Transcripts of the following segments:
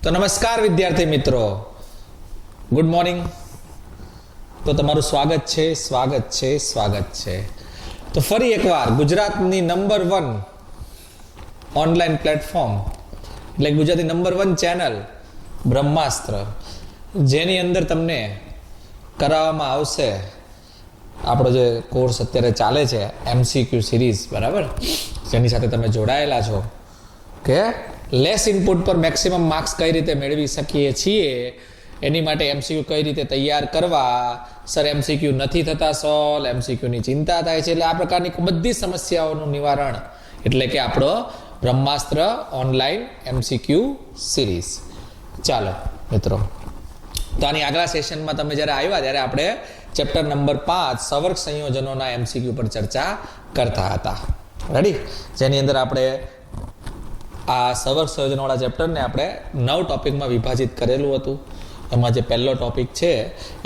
તો નમસ્કાર વિદ્યાર્થી મિત્રો, ગુડ મોર્નિંગ. તો તમારું સ્વાગત છે. તો ફરી એકવાર ગુજરાતની નંબર 1 ઓનલાઈન પ્લેટફોર્મ એટલે ગુજરાતની નંબર 1 ચેનલ બ્રહ્માસ્ત્ર, જેની અંદર તમને કરાવવામાં આવશે આપણો જે કોર્સ અત્યારે ચાલે છે MCQ સિરીઝ, બરાબર, જેની સાથે તમે જોડાયેલા છો કે લેસ ઇનપુટ પર મેક્સિમમ માર્ક્સ કઈ રીતે મેળવી શકીએ છીએ, એની માટે MCQ કઈ રીતે તૈયાર કરવા, સર MCQ નથી થતા સોલ્વ, MCQ ની ચિંતા થાય છે, એટલે આ પ્રકારની બધી સમસ્યાઓનું નિવારણ એટલે કે આપણો બ્રહ્માસ્ત્ર ઓનલાઈન MCQ સિરીઝ. ચાલો મિત્રો, તો આની આગલા સેશનમાં તમે જ્યારે આવ્યા ત્યારે આપણે ચેપ્ટર નંબર 5 સવર્ગ સંયોજનોના MCQ પર ચર્ચા કરતા હતા. રેડી? જેની અંદર આપણે આ સવર્ગ સંયોજનોવાળા ચેપ્ટરને આપણે 9 ટોપિકમાં વિભાજિત કરેલું હતું. એમાં જે પહેલો ટોપિક છે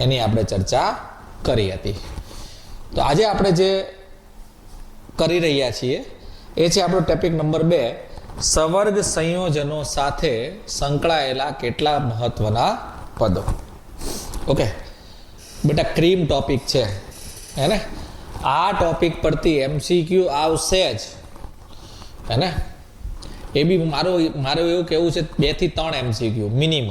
એની આપણે ચર્ચા કરી હતી. તો આજે આપણે જે કરી રહ્યા છીએ એ છે આપણો ટોપિક નંબર 2, સવર્ગ સંયોજનો સાથે સંકળાયેલા કેટલા મહત્વના પદો. ઓકે બેટા, ક્રીમ ટોપિક છે હે ને. આ ટોપિક પરથી MCQ આવશે જ હે ને. એ બી મારું એવું કહેવું છે 2 થી 3 MCQ મિનિમમ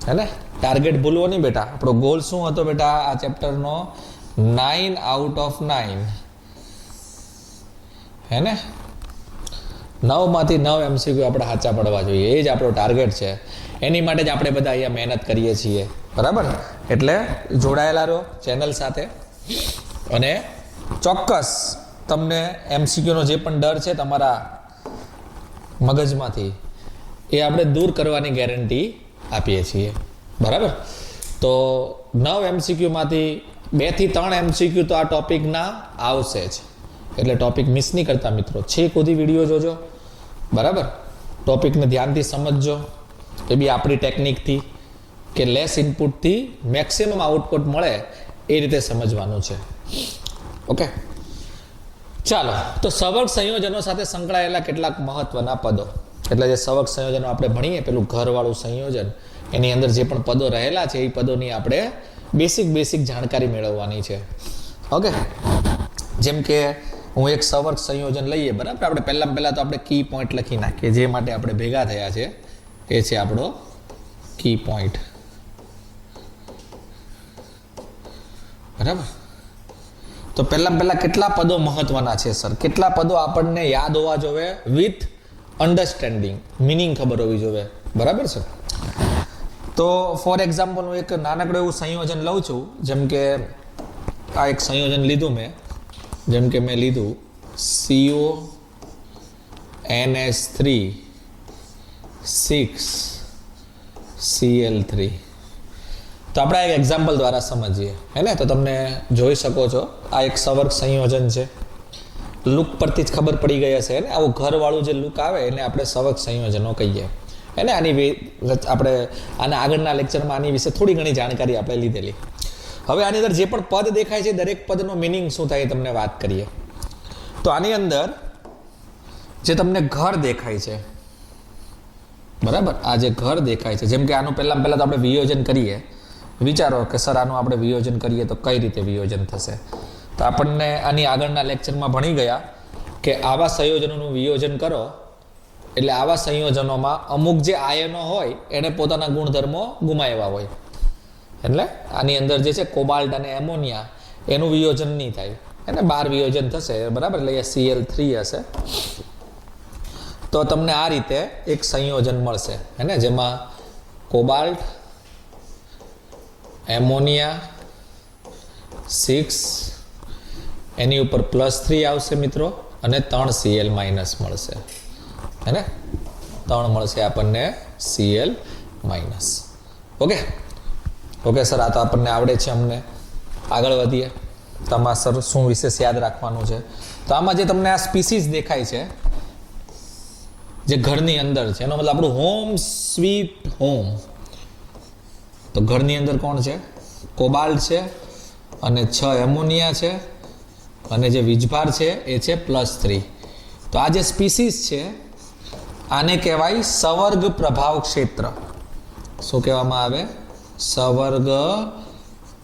હે ને. ટાર્ગેટ ભૂલવો નહીં બેટા. આપણો ગોલ શું હતો બેટા આ ચેપ્ટરનો? 9 આઉટ ઓફ 9 હે ને. 9 માંથી 9 MCQ આપણે સાચા પડવા જોઈએ, એ જ આપણો ટાર્ગેટ છે. એની માટે જ આપણે બધા અહીંયા મહેનત કરીએ છીએ, બરાબર. એટલે જોડાયેલા રહો ચેનલ સાથે, અને ચોક્કસ તમને MCQનો જે પણ ડર છે તમારા મગજમાંથી એ આપણે દૂર કરવાની ગેરંટી આપીએ છીએ, બરાબર. તો 9 MCQ માંથી 2 થી 3 MCQ તો આ ટોપિકના આવશે જ, એટલે ટોપિક મિસ નહીં કરતા મિત્રો. છેક સુધી વિડીયો જોજો, બરાબર. ટોપિકને ધ્યાનથી સમજજો, એ બી આપણી ટેકનિકથી કે લેસ ઇનપુટથી મેક્સિમમ આઉટપુટ મળે એ રીતે સમજવાનું છે. ઓકે, ચાલો. તો સવર્ગ સંયોજનો સાથે સંકળાયેલા કેટલાક મહત્વના પદો, એટલે જે સવર્ગ સંયોજનો આપણે ભણીએ, પેલું ઘરવાળું સંયોજન, એની અંદર જે પણ પદો રહેલા છે એ પદોની આપણે બેસિક જાણકારી મેળવવાની છે. ઓકે, જેમ કે હું એક સવર્ગ સંયોજન લઈએ, બરાબર. આપણે પહેલા તો આપણે કી પોઈન્ટ લખી નાખીએ, જે માટે આપણે ભેગા થયા છે એ છે આપણો કી પોઈન્ટ, બરાબર. તો પહેલા કેટલા પદો મહત્વના છે સર? કેટલા પદો આપણને યાદ હોવા જોઈએ વિથ અન્ડરસ્ટેન્ડિંગ, મિનિંગ ખબર હોવી જોઈએ, બરાબર છે. તો ફોર એક્ઝામ્પલ હું એક નાનકડું એવું સંયોજન લઉં છું. જેમ કે આ એક સંયોજન લીધું મેં, જેમ કે મેં લીધું CONH3 6Cl3. તો આપણે એક એક્ઝામ્પલ દ્વારા સમજીએ હે ને. તો તમને જોઈ શકો છો આ એક સવર્ગ સંયોજન છે. લુક પરથી જ ખબર પડી ગઈ હશે ને. આવું ઘરવાળું જે લુક આવે એને આપણે સવર્ગ સંયોજનો કહીએ હે ને. આપણે આના આગળના લેક્ચરમાં આની વિશે થોડી ઘણી જાણકારી આપણે લીધેલી. હવે આની અંદર જે પણ પદ દેખાય છે દરેક પદનો મિનિંગ શું થાય તમને વાત કરીએ. તો આની અંદર જે તમને ઘર દેખાય છે, બરાબર, આ જે ઘર દેખાય છે, જેમ કે આનું પહેલા તો આપણે વિયોજન કરીએ. વિચારો કે સર આનું આપણે વિયોજન કરીએ તો કઈ રીતે વિયોજન થશે? તો આપણને આની આગળના લેક્ચરમાં ભણી ગયા કે આવા સંયોજનોનું વિયોજન કરો એટલે આવા સંયોજનોમાં અમુક જે આયનો હોય એને પોતાના ગુણધર્મો ગુમાવ્યા હોય. એટલે આની અંદર જે છે કોબાલ્ટ અને એમોનિયા, એનું વિયોજન નહીં થાય, એને 12 વિયોજન થશે, બરાબર. એટલે એ Cl3 હશે. તો તમને આ રીતે એક સંયોજન મળશે હે ને, જેમાં કોબાલ્ટ, એમોનિયા 6, એની ઉપર +3 આવશે મિત્રો, અને 3 Cl- મળશે હે ને. 3 મળશે આપણને Cl-. ઓકે સર, આ તો આપણને આવડે છે. અમને આગળ વધીએ. તમારે સર શું વિશેષ યાદ રાખવાનું છે? તો આમાં જે તમને આ સ્પીસીસ દેખાય છે જે ઘરની અંદર છે, એનો મતલબ આપણું હોમ સ્વીટ હોમ. તો ઘરની અંદર કોણ છે? કોબાલ્ટ છે, અને 6 એમોનિયા છે, અને જે વીજભાર છે એ છે +3. તો આ જે સ્પીસીસ છે આને કહેવાય સવર્ગ પ્રભાવ ક્ષેત્ર. શું કહેવામાં આવે? સવર્ગ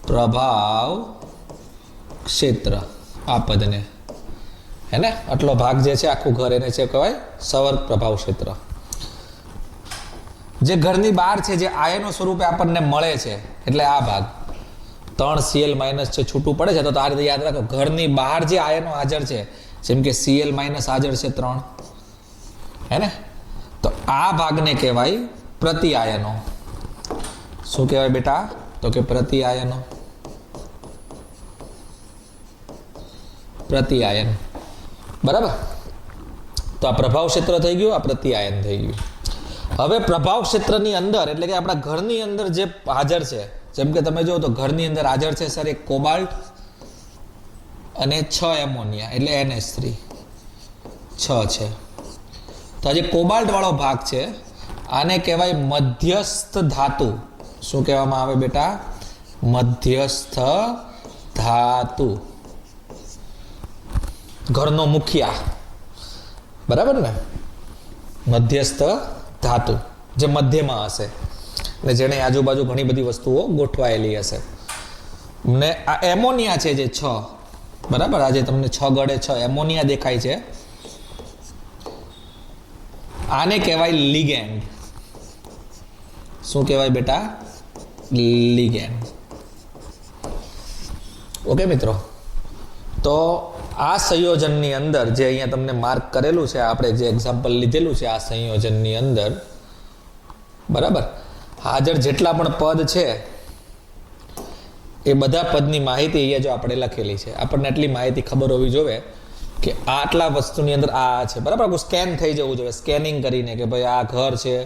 પ્રભાવ ક્ષેત્ર. આ પદને હે ને, આટલો ભાગ જે છે આખું ઘર એને છે કહેવાય સવર્ગ પ્રભાવ ક્ષેત્ર. જે ઘરની બહાર છે, જે આયનો સ્વરૂપે આપણને મળે છે, એટલે આ ભાગ 3Cl- છે છૂટું પડે છે, તો આ રીતે યાદ રાખો, ઘરની બહાર જે આયનો હાજર છે, જેમ કે Cl- હાજર છે 3, હે ને, તો આ ભાગને કહેવાય પ્રતિ આયનો. શું કહેવાય બેટા? તો કે પ્રતિ આયનો. પ્રતિ આયન. બરાબર. તો આ પ્રભાવ ક્ષેત્ર થઈ ગયું, આ પ્રતિ આયન થઈ ગયું. હવે પ્રભાવ ક્ષેત્રની અંદર એટલે કે આપણા ઘરની અંદર જે હાજર છે, જેમ કે તમે જુઓ તો ઘરની અંદર હાજર છે સર એક કોબાલ્ટ અને 6 એમોનિયા એટલે NH3 6 છે. તો આ જે કોબાલ્ટ વાળો ભાગ છે આને કહેવાય મધ્યસ્થ ધાતુ. શું કહેવામાં આવે બેટા? મધ્યસ્થ ધાતુ. ઘરનો મુખિયા. બરાબર ને? મધ્યસ્થ ધાતુ જે મધ્યમાં હશે ને જેને આજુબાજુ ઘણી બધી વસ્તુઓ ગોઠવાયેલી હશે. ને આ એમોનિયા છે જે 6, બરાબર, આજે તમને 6 ગળે 6 એમોનિયા દેખાય છે, આને કહેવાય લિગેન્ડ. શું કહેવાય બેટા? લિગેન્ડ. ઓકે મિત્રો, તો આ સંયોજનની અંદર જે અહીંયા તમને માર્ક કરેલું છે, આપણે જે એક્ઝામ્પલ લીધેલું છે, આ સંયોજનની અંદર બરાબર હાજર જેટલા પણ પદ છે એ બધા પદની માહિતી અહીંયા જો આપણે લખેલી છે. આપણને એટલી માહિતી ખબર હોવી જોઈએ કે આટલા વસ્તુની અંદર આ છે, બરાબર. આખું સ્કેન થઈ જવું જોઈએ, સ્કેનિંગ કરીને કે ભાઈ આ ઘર છે,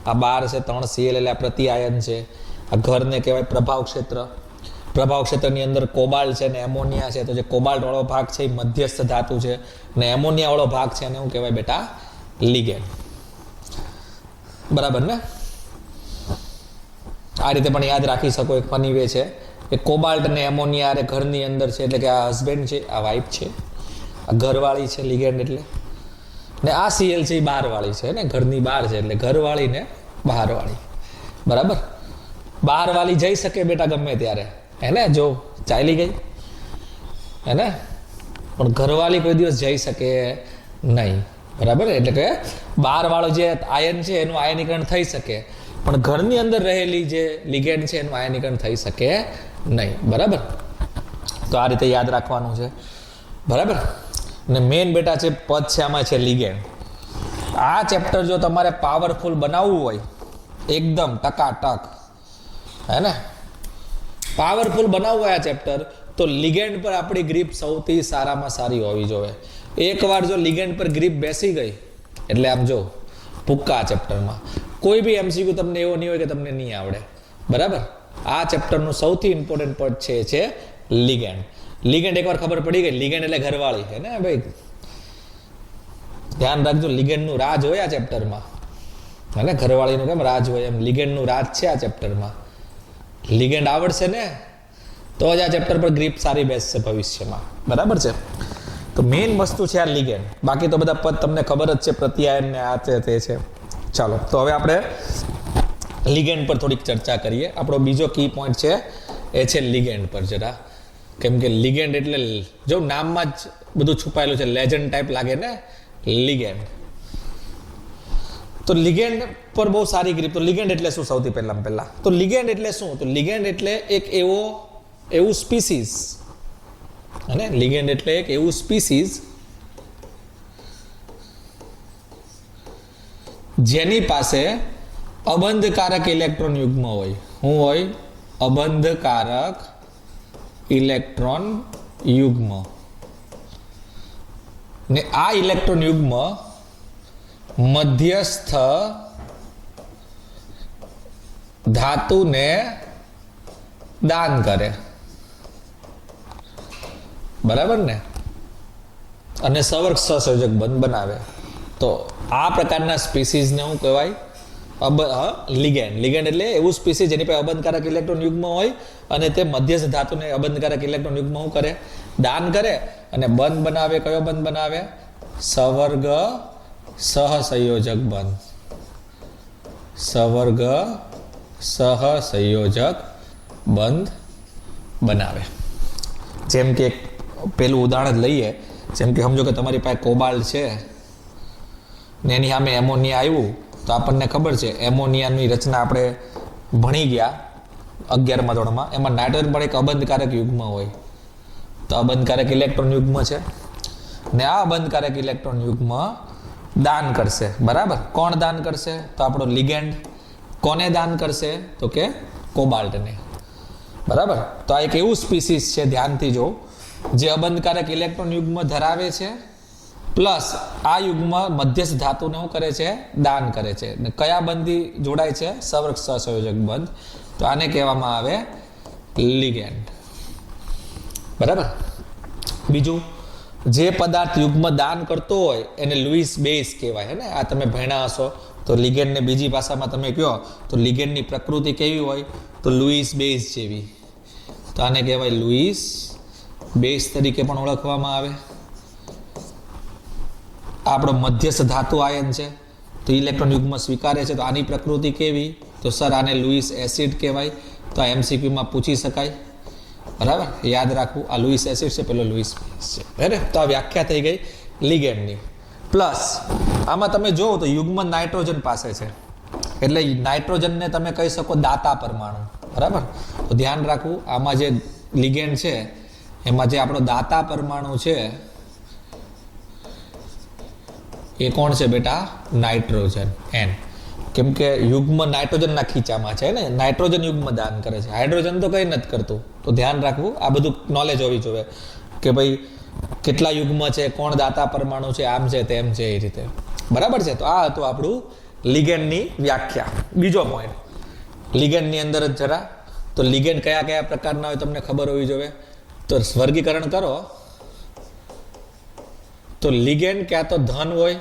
આ બાર છે 3Cl એટલે આ પ્રતિ આયન છે, આ ઘરને કહેવાય પ્રભાવ ક્ષેત્ર. પ્રભાવ ક્ષેત્રની અંદર કોબાલ્ટ છે ને એમોનિયા છે, તો જે કોબાલ્ટ વાળો ભાગ છે એ મધ્યસ્થ ધાતુ છે ને એમોનિયા વાળો ભાગ છે એને શું કહેવાય બેટા? લિગેન્ડ. બરાબર ને? આ રીતે પણ યાદ રાખી શકો. એક ફની વે છે કે કોબાલ્ટ ને એમોનિયા ઘરની અંદર છે એટલે કે આ હસબન્ડ છે, આ વાઇફ છે, આ ઘરવાળી છે લિગેન્ડ એટલે, ને આ Cl છે એ બહારવાળી છે ને, ઘરની બહાર છે એટલે ઘરવાળી ને બહારવાળી. બરાબર. બહારવાળી જઈ શકે બેટા ગમે ત્યારે, હે ને, જો ચાલી ગઈ, હે ને, પણ ઘરવાળી કોઈ દિવસ જઈ શકે નહીં. બરાબર. એટલે કે બહારવાળો જે આયન છે એનું આયનીકરણ થઈ શકે, પણ ઘરની અંદર રહેલી જે લિગેન્ડ છે એનું આયનીકરણ થઈ શકે નહીં. બરાબર. તો આ રીતે યાદ રાખવાનું છે. બરાબર. અને મેઇન બેટા છે પદ છે આમાં છે લિગેન્ડ. આ ચેપ્ટર જો તમારે પાવરફુલ બનાવવું હોય, એકદમ ટકાટક, હે ને, પાવરફુલ બનાવવું હોય આ ચેપ્ટર, તો લિગેન્ડ પર આપણી ગ્રીપ સૌથી સારામાં સારી હોવી જોઈએ. એકવાર જો લિગેન્ડ પર ગ્રીપ બેસી ગઈ એટલે આમ જો ભૂક્કા આ ચેપ્ટરમાં કોઈ બી MCQ તમને એવો નહીં હોય કે તમને નહીં આવડે. બરાબર. આ ચેપ્ટરનું સૌથી ઇમ્પોર્ટન્ટ પદ છે લિગેન્ડ. લિગેન્ડ એકવાર ખબર પડી ગઈ, લિગેન્ડ એટલે ઘરવાળી, હે ને ભાઈ, ધ્યાન રાખજો. લિગેન્ડનું રાજ હોય આ ચેપ્ટરમાં, હે ને, ઘરવાળીનું કેમ રાજ હોય એમ લિગેન્ડનું રાજ છે આ ચેપ્ટરમાં. લિગેન્ડ આવડશે ને તો જ આ ચેપ્ટર પર ગ્રીપ સારી બેસશે ભવિષ્યમાં. બરાબર છે. તો મેઇન વસ્તુ છે આ લિગેન્ડ. બાકી તો બધા પદ તમને ખબર જ છે, પ્રત્યાયન ને આ છે તે છે. ચાલો, તો હવે આપણે લિગેન્ડ પર થોડીક ચર્ચા કરીએ. આપણો બીજો કી પોઈન્ટ છે એ છે લિગેન્ડ પર જરા. કેમ કે લિગેન્ડ એટલે જો નામમાં જ બધું છુપાયેલું છે, લેજન્ડ ટાઈપ લાગે ને લિગેન્ડ. તો લિગેન્ડ પર બહુ સારી ગ્રીપ. તો લિગેન્ડ એટલે શું? સૌથી પહેલા તો લિગેન્ડ એટલે શું? તો લિગેન્ડ એટલે એક એવું સ્પીસીસ, અને લિગેન્ડ એટલે એક એવું સ્પીસીસ જેની પાસે અબંધકારક ઇલેક્ટ્રોન યુગ્મ હોય. શું હોય? અબંધકારક ઇલેક્ટ્રોન યુગ્મ. ને આ ઇલેક્ટ્રોન યુગ્મ મધ્યસ્થ ધાતુને દાન કરે. બરાબર ને? અને સવર્ગ સહસંયોજક બંધ બનાવે. તો આ પ્રકારના સ્પીસીઝને શું કહેવાય? લિગેન્ડ. લિગેન્ડ એટલે એવું સ્પીસીઝ જેની પાસે અબંધકારક ઇલેક્ટ્રોન યુગ્મ હોય અને તે મધ્યસ્થ ધાતુને અબંધકારક ઇલેક્ટ્રોન યુગ્મ શું કરે? દાન કરે અને બંધ બનાવે. કયો બંધ બનાવે? સવર્ગ સહસંયોજક બંધ, સવર્ગ સહસંયોજક બંધ બનાવે. જેમ કે પેલું ઉદાહરણ લઈએ, જેમ કે સમજો કે તમારી પાસે કોબાલ્ટ છે ને એની સામે એમોનિયા આવ્યું, તો આપણને ખબર છે એમોનિયાની રચના આપણે ભણી ગયા 11મા ધોરણમાં. એમાં નાઇટ્રોજન પણ એક અબંધકારક યુગ્મ હોય, તો અબંધકારક ઇલેક્ટ્રોન યુગ્મ છે ને આ અબંધકારક ઇલેક્ટ્રોન યુગ્મ દાન કરશે. બરાબર, કોણ દાન કરશે? તો આપણો લિગેન્ડ. કોને દાન કરશે? તો કે કોબાલ્ટને. બરાબર, તો આ એક એવું સ્પીસીસ છે, ધ્યાનથી જો, જે અબંધકારક ઇલેક્ટ્રોન યુગ્મ ધરાવે છે પ્લસ આ યુગ્મ મધ્યસ્થ ધાતુને શું કરે છે? દાન કરે છે. ને કયા બંધથી જોડાય છે? સવર્ગ સહસંયોજક બંધ. તો આને કહેવામાં આવે લિગેન્ડ. બરાબર, બીજું, જે પદાર્થ યુગ્મ દાન કરતો હોય એને લુઈસ બેઝ કહેવાય. હે ને, આ તમે ભણ્યા હશો. તો લિગેન્ડને બીજી ભાષામાં તમે કહો તો લિગેન્ડની પ્રકૃતિ કેવી હોય? તો લુઈસ બેઝ જેવી. તો આને કહેવાય લુઈસ બેઝ તરીકે પણ ઓળખવામાં આવે. આપણો મધ્યસ્થ ધાતુ આયન છે, તો ઇલેક્ટ્રોન યુગ્મ સ્વીકારે છે, તો આની પ્રકૃતિ કેવી? તો સર આને લુઈસ એસિડ કહેવાય. તો આ એમસીક્યુમાં પૂછી શકાય. બરાબર, યાદ રાખવું, આ લુઈસ એસિડ છે, પેલો લુઈસ બેઝ છે. બરાબર, તો આ વ્યાખ્યા થઈ ગઈ લિગેન્ડની. પ્લસ આમાં તમે જુઓ તો યુગ્મ નાઇટ્રોજન પાસે છે, એટલે નાઇટ્રોજનને તમે કહી શકો દાતા પરમાણુ. બરાબર, તો ધ્યાન રાખવું, આમાં જે લિગેન્ડ છે એમાં જે આપણો દાતા પરમાણુ છે એ કોણ છે બેટા? Nitrogen, N. કેમ કે યુગ્મ નાઇટ્રોજનના ખીચામાં છે ને, નાઇટ્રોજન યુગ્મ દાન કરે છે, હાઇડ્રોજન તો કંઈ નથી કરતું. તો ધ્યાન રાખવું, આ બધું નોલેજ હોવી જોઈએ કે ભાઈ કેટલા યુગ્મ છે, કોણ દાતા પરમાણુ છે, આમ છે તેમ છે, એ રીતે. બરાબર છે, તો આ હતું આપણું લિગેન્ડની વ્યાખ્યા. બીજો પોઈન્ટ લિગેન્ડની અંદર જ જરા, તો લિગેન્ડ કયા કયા પ્રકારના હોય તમને ખબર હોવી જોઈએ. તો વર્ગીકરણ કરો તો લિગેન્ડ ક્યાં તો ધન હોય,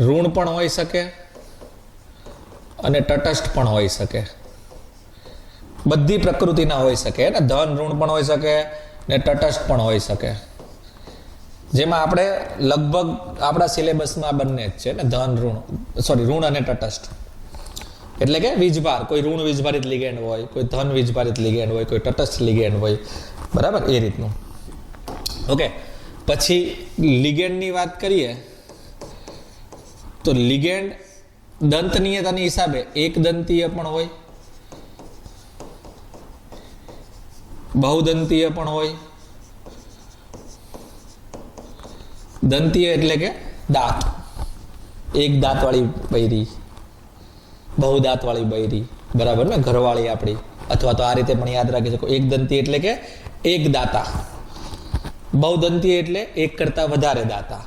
ઋણ પણ હોઈ શકે અને તટસ્થ પણ હોઈ શકે. બધી પ્રકૃતિના હોઈ શકે ને, ધન ઋણ પણ હોઈ શકે ને તટસ્થ પણ હોઈ શકે. જેમાં આપણે લગભગ આપણા સિલેબસમાં બંને જ છે ને, ધન ઋણ, સોરી ઋણ અને તટસ્થ. એટલે કે વીજભાર, કોઈ ઋણ વીજભારિત લિગેન્ડ હોય, કોઈ ધન વીજભારિત લિગેન્ડ હોય, કોઈ તટસ્થ લિગેન્ડ હોય. બરાબર, એ રીતનું. ઓકે, પછી લિગેન્ડની વાત કરીએ તો લિગેન્ડ દંતનીયતાની હિસાબે એક દંતીય પણ હોય, બહુદંતીય પણ હોય. દંતીય એટલે કે દાંત, એક દાંતવાળી બૈરી, બહુ દાંતવાળી બૈરી. બરાબર ને, ઘરવાળી આપણી. અથવા તો આ રીતે પણ યાદ રાખી શકો, એક દંતી એટલે કે એક દાતા, બહુદંતીય એટલે એક કરતા વધારે દાતા.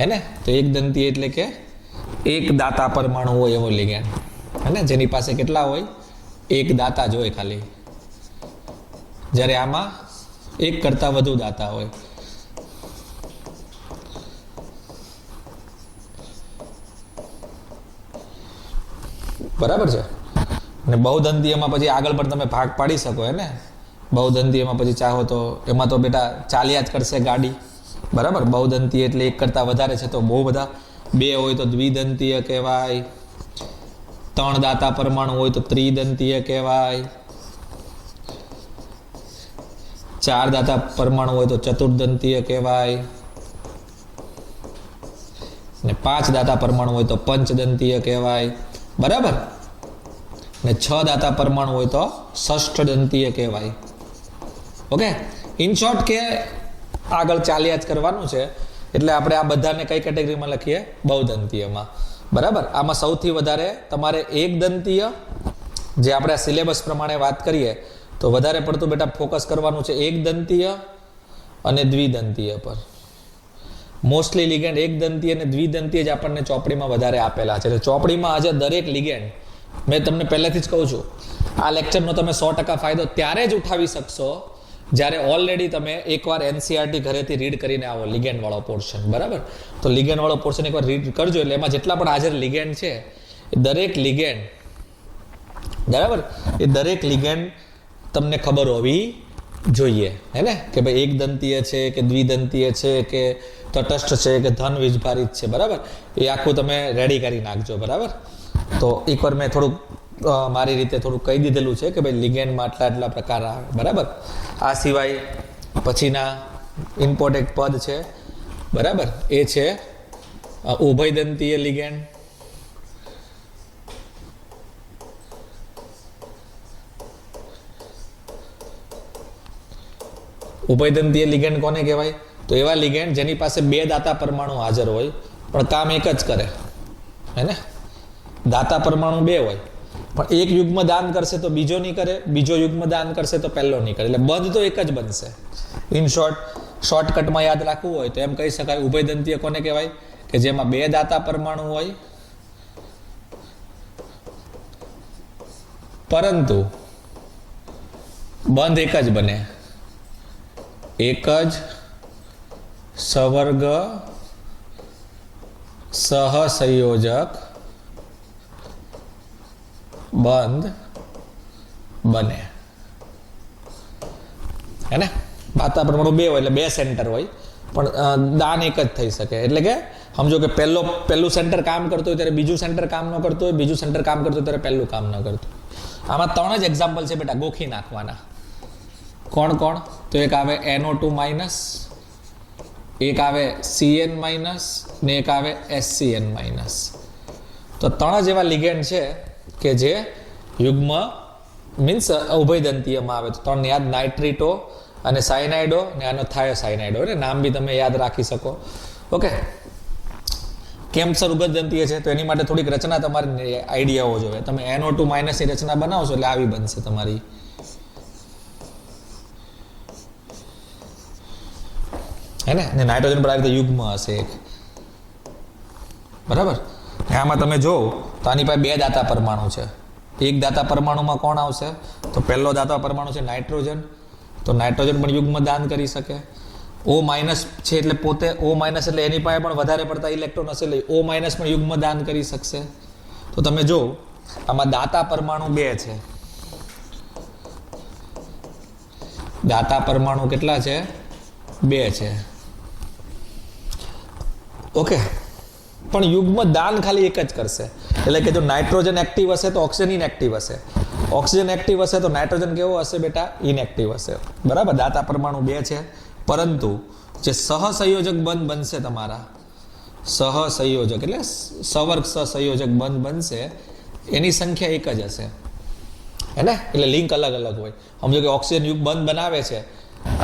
હે ને, તો એક દંતીય એટલે કે એક દાતા પરમાણુ હોય એવો લિગેન્ડ. હે ને, જેની પાસે કેટલા હોય? એક દાતા જ હોય ખાલી, જ્યારે આમાં એક કરતા વધુ દાતા હોય. બરાબર છે. અને બહુદંતીયમાં પછી આગળ પણ તમે ભાગ પાડી શકો. હે ને, બહુદંતીયમાં પછી ચાહો તો એમાં તો બેટા ચાલ્યા જ કરશે ગાડી. બરાબર, બહુદંતીય એટલે એક કરતાં વધારે છે, તો બહુ બધા, બે હોય તો દ્વિદંતીય કહેવાય, ત્રણ દાતા પરમાણુ હોય તો ત્રિદંતીય કહેવાય, ચાર દાતા પરમાણુ હોય તો ચતુર્દંતીય કહેવાય, ને પાંચ દાતા પરમાણુ હોય તો પંચદંતીય કહેવાય. બરાબર, ને છ દાતા પરમાણુ હોય તો ષષ્ઠદંતીય કહેવાય. ઓકે, ઇન શોર્ટ કે આગળ ચાલ્યા જ કરવાનું છે. એટલે આપણે આ બધાને કઈ કેટેગરીમાં લખીએ? બહુદંતીયમાં. બરાબર, આમાં સૌથી વધારે તમારે એક દંતીય, જે આપણે આ સિલેબસ પ્રમાણે વાત કરીએ તો વધારે પડતું બેટા ફોકસ કરવાનું છે એક દંતીય અને દ્વિદંતીય પર. મોસ્ટલી લિગેન્ડ એક દંતીય અને દ્વિદંતીય જ આપણને ચોપડીમાં વધારે આપેલા છે. ચોપડીમાં આજે દરેક લિગેન્ડ, મેં તમને પહેલેથી જ કહું છું, આ લેક્ચરનો તમે 100% ફાયદો ત્યારે જ ઉઠાવી શકશો જ્યારે ઓલરેડી તમે એકવાર એનસીઆરટી ઘરેથી રીડ કરીને આવો, લિગેન્ડ વાળો પોર્શન. બરાબર, તો લિગેન્ડ વાળો પોર્શન એકવાર રીડ કરજો, એટલે એમાં જેટલા પણ હાજર લિગેન્ડ છે એ દરેક લિગેન્ડ, બરાબર, એ દરેક લિગેન્ડ તમને ખબર હોવી જોઈએ. હે ને, કે ભાઈ એક દંતીય છે કે દ્વિદંતીય છે કે તટસ્થ છે કે ધન વીજભારિત છે, બરાબર. એ આખું તમે રેડી કરી નાખજો, બરાબર. તો એકવાર મેં થોડુંક મારી રીતે થોડુંક કહી દીધેલું છે કે ભાઈ લિગેન્ડમાં આટલા પ્રકાર આવે, બરાબર. આ સિવાય પછીના ઇમ્પોર્ટેન્ટ પદ છે, બરાબર, એ છે ઉભયદંતીય લિગેન્ડ, ઉભયદંતીય લિગેન્ડ કોને કહેવાય? તો એવા લિગેન્ડ જેની પાસે બે દાતા પરમાણુ હાજર હોય પણ કામ એક જ કરે, હે ને. દાતા પરમાણુ બે હોય પણ એક યુગ્મ દાન કરશે તો બીજો નહીં કરે, બીજો યુગ્મ દાન કરશે તો પહેલો નહીં કરે, એટલે બંધ તો એક જ બનશે. ઇન શોર્ટકટમાં યાદ રાખવું હોય તો એમ કહી શકાય ઉભયદંતીય કોને કહેવાય? કે જેમાં બે દાતા પરમાણુ હોય પરંતુ બંધ એક જ બને, એક જ સવર્ગ સહસંયોજક બંધ બને, હે ને. દાતા પરમાણુ બે હોય એટલે બે સેન્ટર હોય પણ દાન એક જ થઈ શકે. એટલે કે સમજો કે પહેલું સેન્ટર કામ કરતું હોય ત્યારે બીજું સેન્ટર કામ ન કરતું હોય, બીજું સેન્ટર કામ કરતું હોય ત્યારે પહેલું કામ ન કરતું. આમાં 3 જ એક્ઝામ્પલ છે બેટા, ગોખી નાખવાના. કોણ કોણ? તો એક આવે NO2 માઇનસ, એક આવે CN માઇનસ ને એક આવે SCN માઇનસ. તો 3 જ એવા લિગેન્ડ છે કે જે યુગ્મ મીન્સ ઉભયદંતીયમાં આવે. તો 3 યાદ, નાઇટ્રીટો અને સાયનાઇડો ને આનો થાયોસાયનાઇડો, ને નામ બી તમે યાદ રાખી શકો. ઓકે. કેમ સર ઉભયદંતીય છે? તો એની માટે થોડીક રચના તમારી આઈડિયા હોવો જોઈએ. તમે NO2 માઇનસની રચના બનાવશો એટલે આવી બનશે તમારી. હે ને નાઇટ્રોજન પર આવી રીતે યુગ્મ હશે એક, બરાબર. આમાં તમે જો તો આની પાસે બે દાતા પરમાણુ છે. એક દાતા પરમાણુમાં કોણ આવશે? તો પહેલો દાતા પરમાણુ છે નાઇટ્રોજન. તો નાઇટ્રોજન પણ યુગ્મ દાન કરી શકે. O માઇનસ છે એટલે પોતે O માઇનસ એટલે એની પાસે પણ વધારે પડતા ઇલેક્ટ્રોન હશે એટલે O માઇનસ પણ યુગ્મ દાન કરી શકશે. તો તમે જો આમાં દાતા પરમાણુ બે છે. દાતા પરમાણુ કેટલા છે? બે છે. ઓકે. પણ યુગ્મ દાન ખાલી એક જ કરશે. એટલે કે જો નાઇટ્રોજન એક્ટિવ હશે તો ઓક્સિજન ઇનએક્ટિવ હશે, ઓક્સિજન એક્ટિવ હશે તો નાઇટ્રોજન કેવો હશે બેટા? ઇનએક્ટિવ હશે, બરાબર. દાતા પરમાણુ બે છે પરંતુ જે સહસંયોજક બંધ બનશે તમારા, સહસંયોજક એટલે સવર્ગ સહસંયોજક બંધ બનશે એની સંખ્યા એક જ હશે, હે ને. એટલે લિંક અલગ અલગ હોય. સમજો કે ઓક્સિજન યુગ બંધ બનાવે છે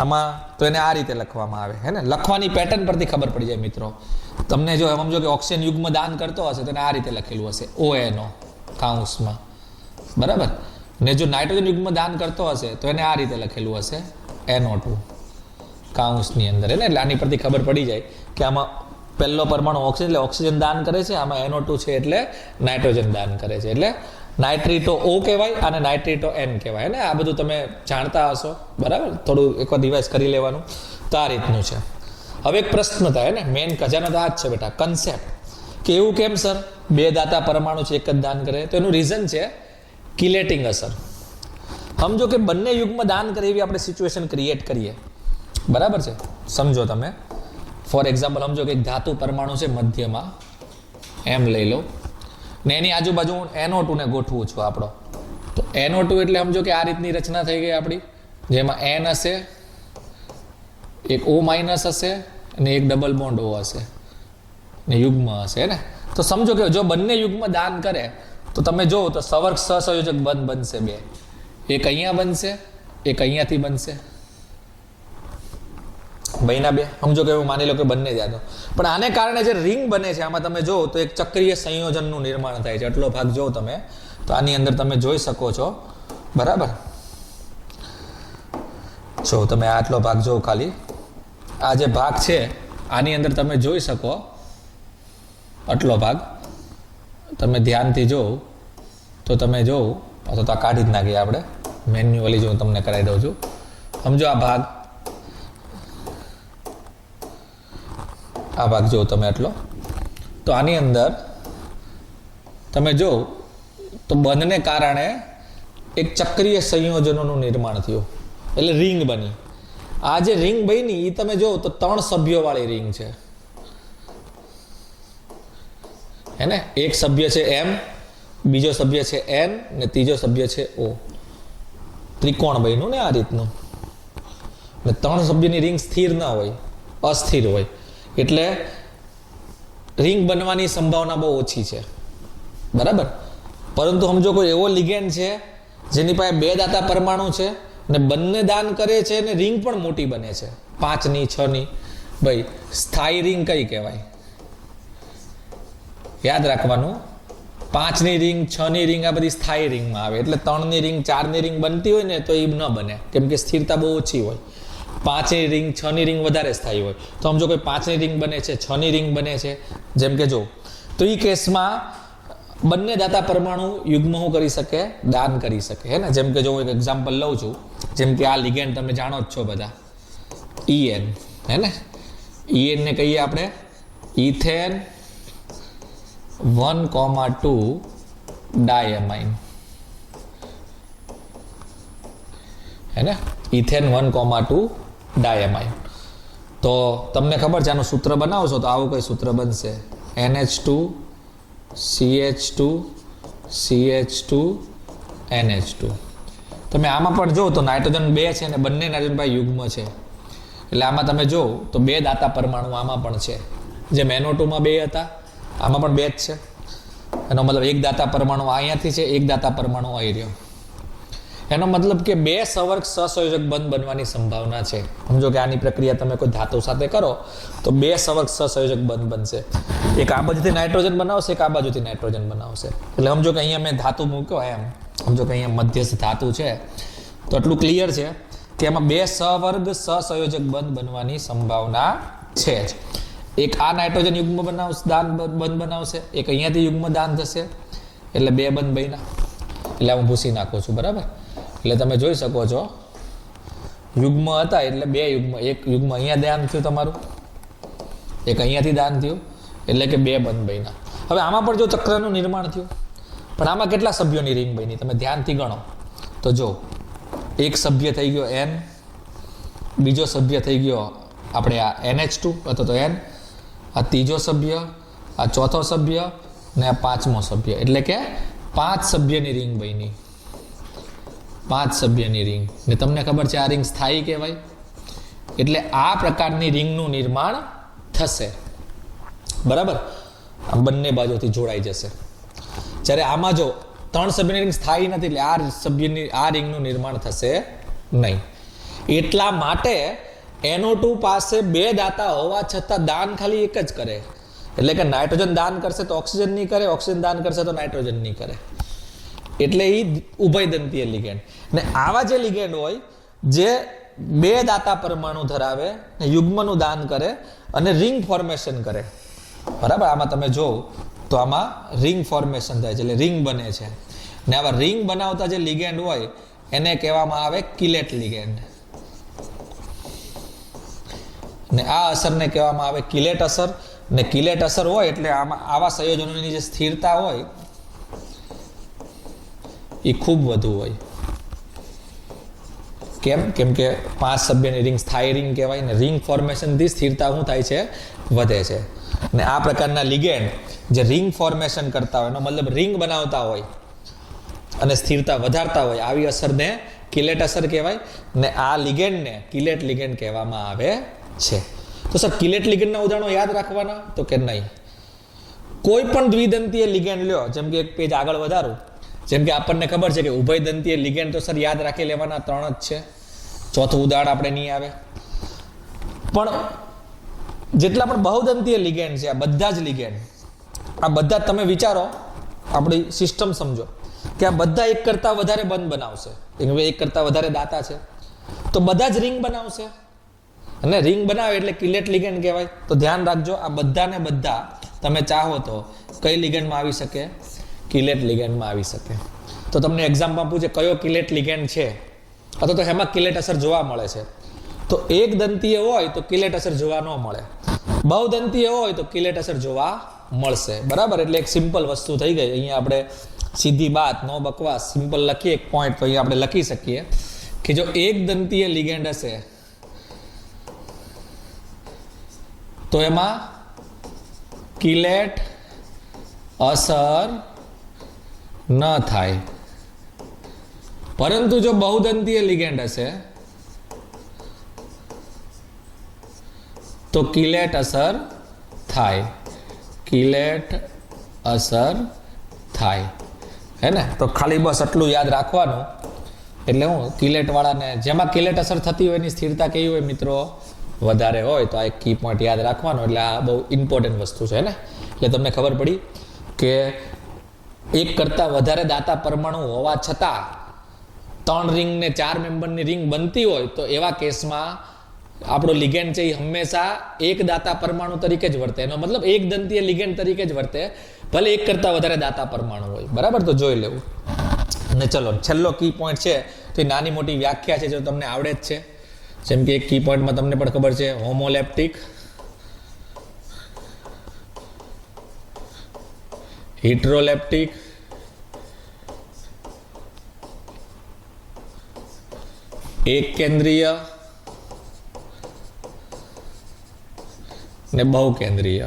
આમાં તો એને આ રીતે લખવામાં આવે, હે ને. લખવાની પેટર્ન પરથી ખબર પડી જાય મિત્રો તમને. જો સમજો કે ઓક્સિજન યુગ્મ દાન કરતો હશે તો એને આ રીતે લખેલું હશે ONO કાઉન્સમાં, બરાબર. ને જો નાઇટ્રોજન યુગ્મ દાન કરતો હશે તો એને આ રીતે લખેલું હશે NO2 કાઉન્સની અંદર, હે ને. એટલે આની પરથી ખબર પડી જાય કે આમાં પહેલો પરમાણુ ઓક્સિજન એટલે ઓક્સિજન દાન કરે છે, આમાં NO2 છે એટલે નાઇટ્રોજન દાન કરે છે. એટલે નાઇટ્રીટો O કહેવાય અને નાઇટ્રીટો N કહેવાય, ને. આ બધું તમે જાણતા હશો, બરાબર. થોડું એકવાર રિવાઇઝ કરી લેવાનું. તો આ રીતનું છે. હવે એક પ્રશ્ન થાય, ને. મેઇન ખજાનો તો આ જ છે બેટા, કન્સેપ્ટ. કે એવું કેમ સર બે દાતા પરમાણુ છે એક જ દાન કરે? તો એનું રીઝન છે કિલેટિંગ અસર. સમજો કે બંને યુગમાં દાન કરે એવી આપણે સિચ્યુએશન ક્રિએટ કરીએ, બરાબર છે. સમજો તમે ફોર એક્ઝામ્પલ સમજો કે એક ધાતુ પરમાણુ છે મધ્યમાં, એમ લઈ લો, ને એની આજુબાજુ હું NO2 ને ગોઠવું છું આપણો. તો NO2 એટલે સમજો કે આ રીતની રચના થઈ ગઈ આપણી, જેમાં N હશે, એક O માઇનસ હશે અને એક ડબલ બોન્ડ O હશે ને યુગ્મ હશે, ને. તો સમજો કે જો બંને યુગ્મ દાન કરે તો તમે જો તો સવર્ગ સહસંયોજક બંધ બનશે બે. એક અહીંયા બનશે, એક અહીંયાથી બનશે, બન્યા બે. સમજો કે એવું માની લો કે બંને જાતો. પણ આને કારણે જે રિંગ બને છે આમાં તમે જો તો એક ચક્રીય સંયોજનનું નિર્માણ થાય છે. આટલો ભાગ જો તમે તો આની અંદર તમે જોઈ શકો છો, બરાબર. જો તમે આટલો ભાગ જો, ખાલી આ જે ભાગ છે આની અંદર તમે જોઈ શકો આટલો ભાગ તમે ધ્યાનથી જો તો તમે જો, અથવા તો આ કાઢી જ નાખીએ આપણે મેન્યુઅલી, જો હું તમને કરાવી દઉં છું. સમજો આ ભાગ જો તમે આટલો, તો આની અંદર તમે જો તો બંધને કારણે એક ચક્રીય સંયોજનોનું નિર્માણ થયું એટલે રિંગ બની. આ જે રિંગ બની એ તમે જો તો 3 સભ્યોવાળી રિંગ છે, હે ને, એક સભ્ય છે એમ, બીજો સભ્ય છે એન ને ત્રીજો સભ્ય છે ઓ. ત્રિકોણ બન્યું ને આ રીતનું. ને 3 સભ્યની રિંગ સ્થિર ના હોય, અસ્થિર હોય, એટલે રિંગ બનવાની સંભાવના બહુ ઓછી છે, બરાબર. પરંતુ સમજો કોઈ એવો લિગેન્ડ છે જેની પાસે 2 દાતા પરમાણુ છે ને બંને દાન કરે છે ને રિંગ પણ મોટી બને છે, 5ની 6ની, ભાઈ સ્થાયી રિંગ કઈ કહેવાય? યાદ રાખવાનું, 5ની રિંગ, 6ની રિંગ આ બધી સ્થાયી રિંગમાં આવે. એટલે 3ની રિંગ, 4ની રિંગ બનતી હોય ને તો એ ન બને, કેમ કે સ્થિરતા બહુ ઓછી હોય. 5ની રિંગ, 6ની રિંગ વધારે સ્થાયી હોય. તો સમજો કોઈ 5ની રિંગ બને છે, 6ની રિંગ બને છે, જેમ કે જો, તો એ કેસમાં બંને દાતા પરમાણુ યુગ્મ શું કરી શકે? દાન કરી શકે, હે ને. જેમ કે જો હું એક એક્ઝામ્પલ લઉં છું, જેમ કે આ લિગેન્ડ તમે જાણો જ છો બધા, EN, હે ને. EN ને કહીએ આપણે ઇથેન 1,2 ડાયમાઇન, હે ને, ઇથેન 1,2 ડાયમાઇન. તો તમને ખબર છે આનું સૂત્ર બનાવશો તો આવું કઈ સૂત્ર બનશે? NH2 CH2 CH2 NH2. તમે આમાં પણ જો તો નાઇટ્રોજન 2 છે ને બંને નાઇટ્રોજન પાસે યુગ્મ છે. એટલે આમાં તમે જો તો 2 દાતા પરમાણુ આમાં પણ છે. જેમ NO2 માં 2 હતા, આમાં પણ 2 જ છે. એનો મતલબ એક દાતા પરમાણુ અહીંયાથી છે, એક દાતા પરમાણુ અહીં રહ્યો. એનો મતલબ કે 2 સવર્ગ સહસંયોજક બંધ બનવાની સંભાવના છે. સમજો કે આની પ્રક્રિયા તમે કોઈ ધાતુ સાથે કરો તો 2 સવર્ગ સહસંયોજક બંધ બનશે. એક આ બાજુથી નાઇટ્રોજન બનાવશે, એક આ બાજુથી નાઇટ્રોજન બનાવશે. એટલે સમજો કે અહીંયા મેં ધાતુ મૂક્યો, એમ સમજો કે અહીંયા મધ્યસ્થ ધાતુ છે, તો એટલું ક્લિયર છે કે એમાં 2 સવર્ગ સહસંયોજક બંધ બનવાની સંભાવના છે જ. એક આ નાઇટ્રોજન યુગ્મ બનાવશે, દાન બંધ બનાવશે, એક અહીંયાથી યુગ્મ દાન થશે, એટલે 2 બંધ બન્યા. એટલે હું ભૂસી નાખું છું, બરાબર. એટલે તમે જોઈ શકો છો યુગ્મ હતા એટલે 2 યુગ્મ, એક યુગ્મ અહીંયા દાન થયું તમારું, એક અહીંયાથી દાન થયું, એટલે કે 2 બંધ બન્યા. હવે આમાં પણ જો ચક્રનું નિર્માણ થયું, પણ આમાં કેટલા સભ્યોની રિંગ બની તમે ધ્યાનથી ગણો તો જો, એક સભ્ય થઈ ગયો N, બીજો સભ્ય થઈ ગયો આપણે આ NH2 અથવા તો N, આ ત્રીજો સભ્ય, આ ચોથો સભ્ય ને આ 5મો સભ્ય, એટલે કે 5 સભ્યની રિંગ બની. 5 સભ્યની રિંગ. ને તમને ખબર છે આ રિંગ સ્થાયી કહેવાય. એટલે આ પ્રકારની રિંગનું નિર્માણ થશે, બરાબર. આ બંને બાજુથી જોડાઈ જશે. જ્યારે આમાં જો 3 સભ્યની રિંગ સ્થાયી નથી, એટલે આ રિંગનું નિર્માણ થશે નહીં. એટલા માટે NO2 પાસે 2 દાતા હોવા છતાં દાન ખાલી એક જ કરે. એટલે કે નાઇટ્રોજન દાન કરશે તો ઓક્સિજન નહીં કરે, ઓક્સિજન દાન કરશે તો નાઇટ્રોજન નહીં કરે. એટલે એ ઉભયદંતીય લિગેન્ડ. ને આવા જે લિગેન્ડ હોય જે 2 દાતા પરમાણુ ધરાવે, યુગ્મનું દાન કરે અને રિંગ ફોર્મેશન કરે, બરાબર. આમાં તમે જોવો તો આમાં રિંગ ફોર્મેશન થાય છે, એટલે રિંગ બને છે. ને આવા રિંગ બનાવતા જે લિગેન્ડ હોય એને કહેવામાં આવે કિલેટ લિગેન્ડ. ને આ અસરને કહેવામાં આવે કિલેટ અસર. ને કિલેટ અસર હોય એટલે આમાં આવા સંયોજનોની જે સ્થિરતા હોય એ ખૂબ વધુ હોય. કેમ કે 5 સભ્યની રિંગ સ્થાયી રિંગ કહેવાય ને રિંગ ફોર્મેશનથી સ્થિરતા શું થાય છે? વધે છે. ને આ પ્રકારના લિગેન્ડ જે રિંગ ફોર્મેશન કરતા હોય, એનો મતલબ રિંગ બનાવતા હોય અને સ્થિરતા વધારતા હોય, આવી અસરને કિલેટ અસર કહેવાય. ને આ લિગેન્ડને કિલેટ લિગેન્ડ કહેવામાં આવે છે. તો સર કિલેટ લિગેન્ડના ઉદાહરણો યાદ રાખવાના તો કે નહીં? કોઈ પણ દ્વિદંતીય લિગેન્ડ લ્યો, જેમ કે એક પેજ આગળ વધારું, જેમ કે આપણને ખબર છે કે ઉભયદંતીય લિગેન્ડ તો સર યાદ રાખી લેવાના 3 જ છે. ચોથું ઉદાહરણ આપણે નહીં આવે. પણ જેટલા પણ બહુદંતીય લિગેન્ડ છે, આ બધા જ લિગેન્ડ, આ બધા તમે વિચારો, આપણી સિસ્ટમ સમજો કે આ બધા એક કરતાં વધારે બંધ બનાવશે. એક કરતાં વધારે દાતા છે તો બધા જ રિંગ બનાવશે. અને રિંગ બનાવે એટલે કિલેટ લિગેન્ડ કહેવાય. તો ધ્યાન રાખજો, આ બધાને બધા તમે ચાહો તો કઈ લિગેન્ડમાં આવી શકે? કિલેટ લિગેન્ડમાં આવી શકે. તો તમને એક્ઝામમાં પૂછે કયો કિલેટ લિગેન્ડ છે અથવા તો એમાં કિલેટ અસર જોવા મળે છે, તો એક દંતીય હોય તો કિલેટ અસર જોવા ન મળે, બહુદંતીય હોય તો કિલેટ અસર જોવા મળશે, બરાબર. એટલે એક સિમ્પલ વસ્તુ થઈ ગઈ. અહીંયા આપણે સીધી બાત, નો બકવાસ, સિમ્પલ લખીએ એક પોઈન્ટ, તો અહીંયા આપણે લખી શકીએ કે જો એક દંતીય લિગેન્ડ હશે તો એમાં કિલેટ અસર ન થાય. પરંતુ જો બહુદંતીય લિગેન્ડ હશે તો કિલેટ અસર થાય. કિલેટ અસર થાય, હે ને? તો ખાલી બસ આટલું યાદ રાખવાનું. એટલે હું કિલેટ વાળાને, જેમાં કિલેટ અસર થતી હોય એની સ્થિરતા કેવી હોય મિત્રો? વધારે હોય. તો આ એક કી પોઈન્ટ યાદ રાખવાનો. એટલે આ બહુ ઇમ્પોર્ટન્ટ વસ્તુ છે ને. એટલે તમને ખબર પડી કે એક કરતાં વધારે દાતા પરમાણુ હોવા છતાં 3 રિંગ ને 4 મેમ્બરની રિંગ બનતી હોય તો એવા કેસમાં આપણો લિગેન્ડ છે એ હંમેશા એક દાતા પરમાણુ તરીકે જ વર્તે. એનો મતલબ એક દંતીય લિગેન્ડ તરીકે જ વર્તે, ભલે એક કરતાં વધારે દાતા પરમાણુ હોય. બરાબર? તો જોઈ લેવું. અને ચલો છેલ્લો કી પોઈન્ટ છે તો એ નાની મોટી વ્યાખ્યા છે, જો તમને આવડે જ છે. જેમ કે એક કી પોઈન્ટમાં તમને પણ ખબર છે, હોમોલેપ્ટિક, હિટ્રોલેપ્ટિક, એક કેન્દ્રીય ને બહુ કેન્દ્રીય,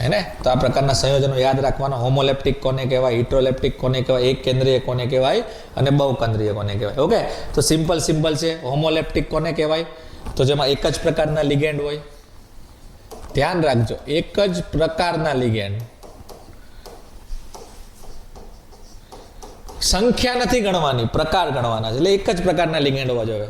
હે ને? તો આ પ્રકારના સંયોજનો યાદ રાખવાના. હોમોલેપ્ટિક કોને કહેવાય, હિટ્રોલેપ્ટિક કોને કહેવાય, એક કેન્દ્રીય કોને કહેવાય અને બહુ કેન્દ્રીય કોને કહેવાય. ઓકે, તો સિમ્પલ છે. હોમોલેપ્ટિક કોને કહેવાય? તો જેમાં એક જ પ્રકારના લિગેન્ડ હોય. ધ્યાન રાખજો, એક જ પ્રકારના લિગેન્ડ. સંખ્યા નથી ગણવાની, પ્રકાર ગણવાના છે. એટલે એક જ પ્રકારના લિગેન્ડ હોવા જોઈએ.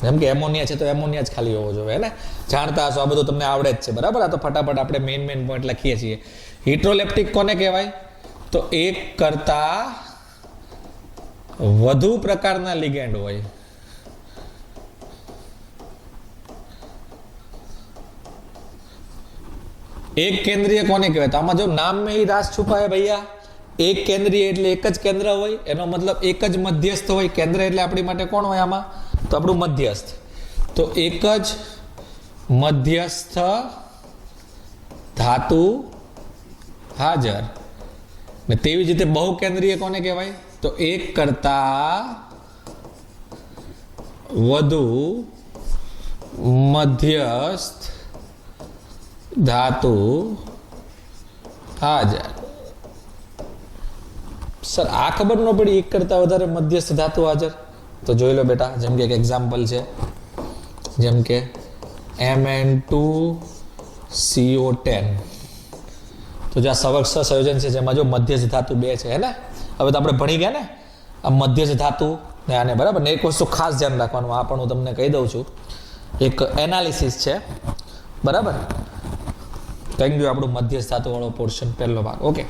જેમ કે એમોનિયા છે તો એમોનિયા જ ખાલી હોવો જોઈએ, ને? જાણતા હશો, આ બધું તમને આવડે જ છે. બરાબર? આ તો ફટાફટ આપણે મેઇન પોઈન્ટ લખીએ છીએ. હિટ્રોલેપ્ટિક કોને કહેવાય? તો એક કરતા વધુ પ્રકારના લિગેન્ડ હોય. એક કેન્દ્રીય કોને કહેવાય? તો આમાં જો નામ में ही राज छुपा है भैया. એક કેન્દ્રીય એટલે એક જ કેન્દ્ર હોય, એનો મતલબ એક જ મધ્યસ્થ હોય. કેન્દ્ર એટલે આપણી માટે કોણ હોય આમાં? તો આપણું મધ્યસ્થ. તો એક જ મધ્યસ્થ ધાતુ હાજર. ને તેવી જ રીતે બહુ કેન્દ્રીય કોને કહેવાય? તો એક કરતા વધુ મધ્યસ્થ ધાતુ હાજર. સર આ ખબર ન પડી, એક કરતા વધારે મધ્યસ્થ ધાતુ હાજર? તો જોઈ લો બેટા. જેમ કે એક એક્ઝામ્પલ છે, જેમ કે Mn2CO10. તો જે આ સવર્ગ સંયોજન છે જેમાં જો મધ્યસ્થ ધાતુ 2 છે, હે ને? હવે તો આપણે ભણી ગયા ને આ મધ્યસ્થ ધાતુ ને આને. બરાબર ને? એક વસ્તુ ખાસ ધ્યાન રાખવાનું, આ પણ હું તમને કહી દઉં છું. એક એનાલિસિસ છે. બરાબર? Thank you. આપણું મધ્યસ્થ ધાતુ વાળો પોર્શન પહેલો ભાગ. ઓકે,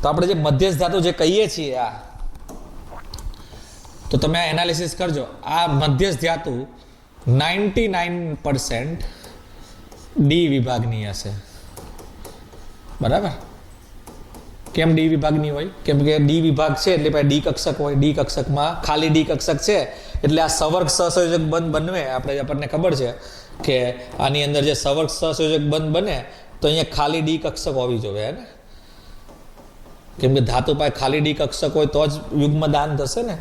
તો આપણે જે મધ્યસ્થ ધાતુ જે કહીએ છીએ આ, તો તમે આ એનાલિસિસ કરજો. આ મધ્યસ્થ ધાતુ 99% ડી વિભાગની હશે. બરાબર? કેમ ડી વિભાગની હોય? કેમ કે ડી વિભાગ છે એટલે ભાઈ ડી કક્ષક હોય. ડી કક્ષકમાં ખાલી ડી કક્ષક છે એટલે આ સવર્ગ સહસંયોજક બંધ બનવે. આપણને ખબર છે કે આની અંદર જે સવર્ગ સહસંયોજક બંધ બને તો અહીંયા ખાલી ડી કક્ષક હોવી જોઈએ, હે ને? કેમ કે ધાતુ પાસે ખાલી ડી કક્ષક હોય તો જ યુગ્મ દાન થશે ને.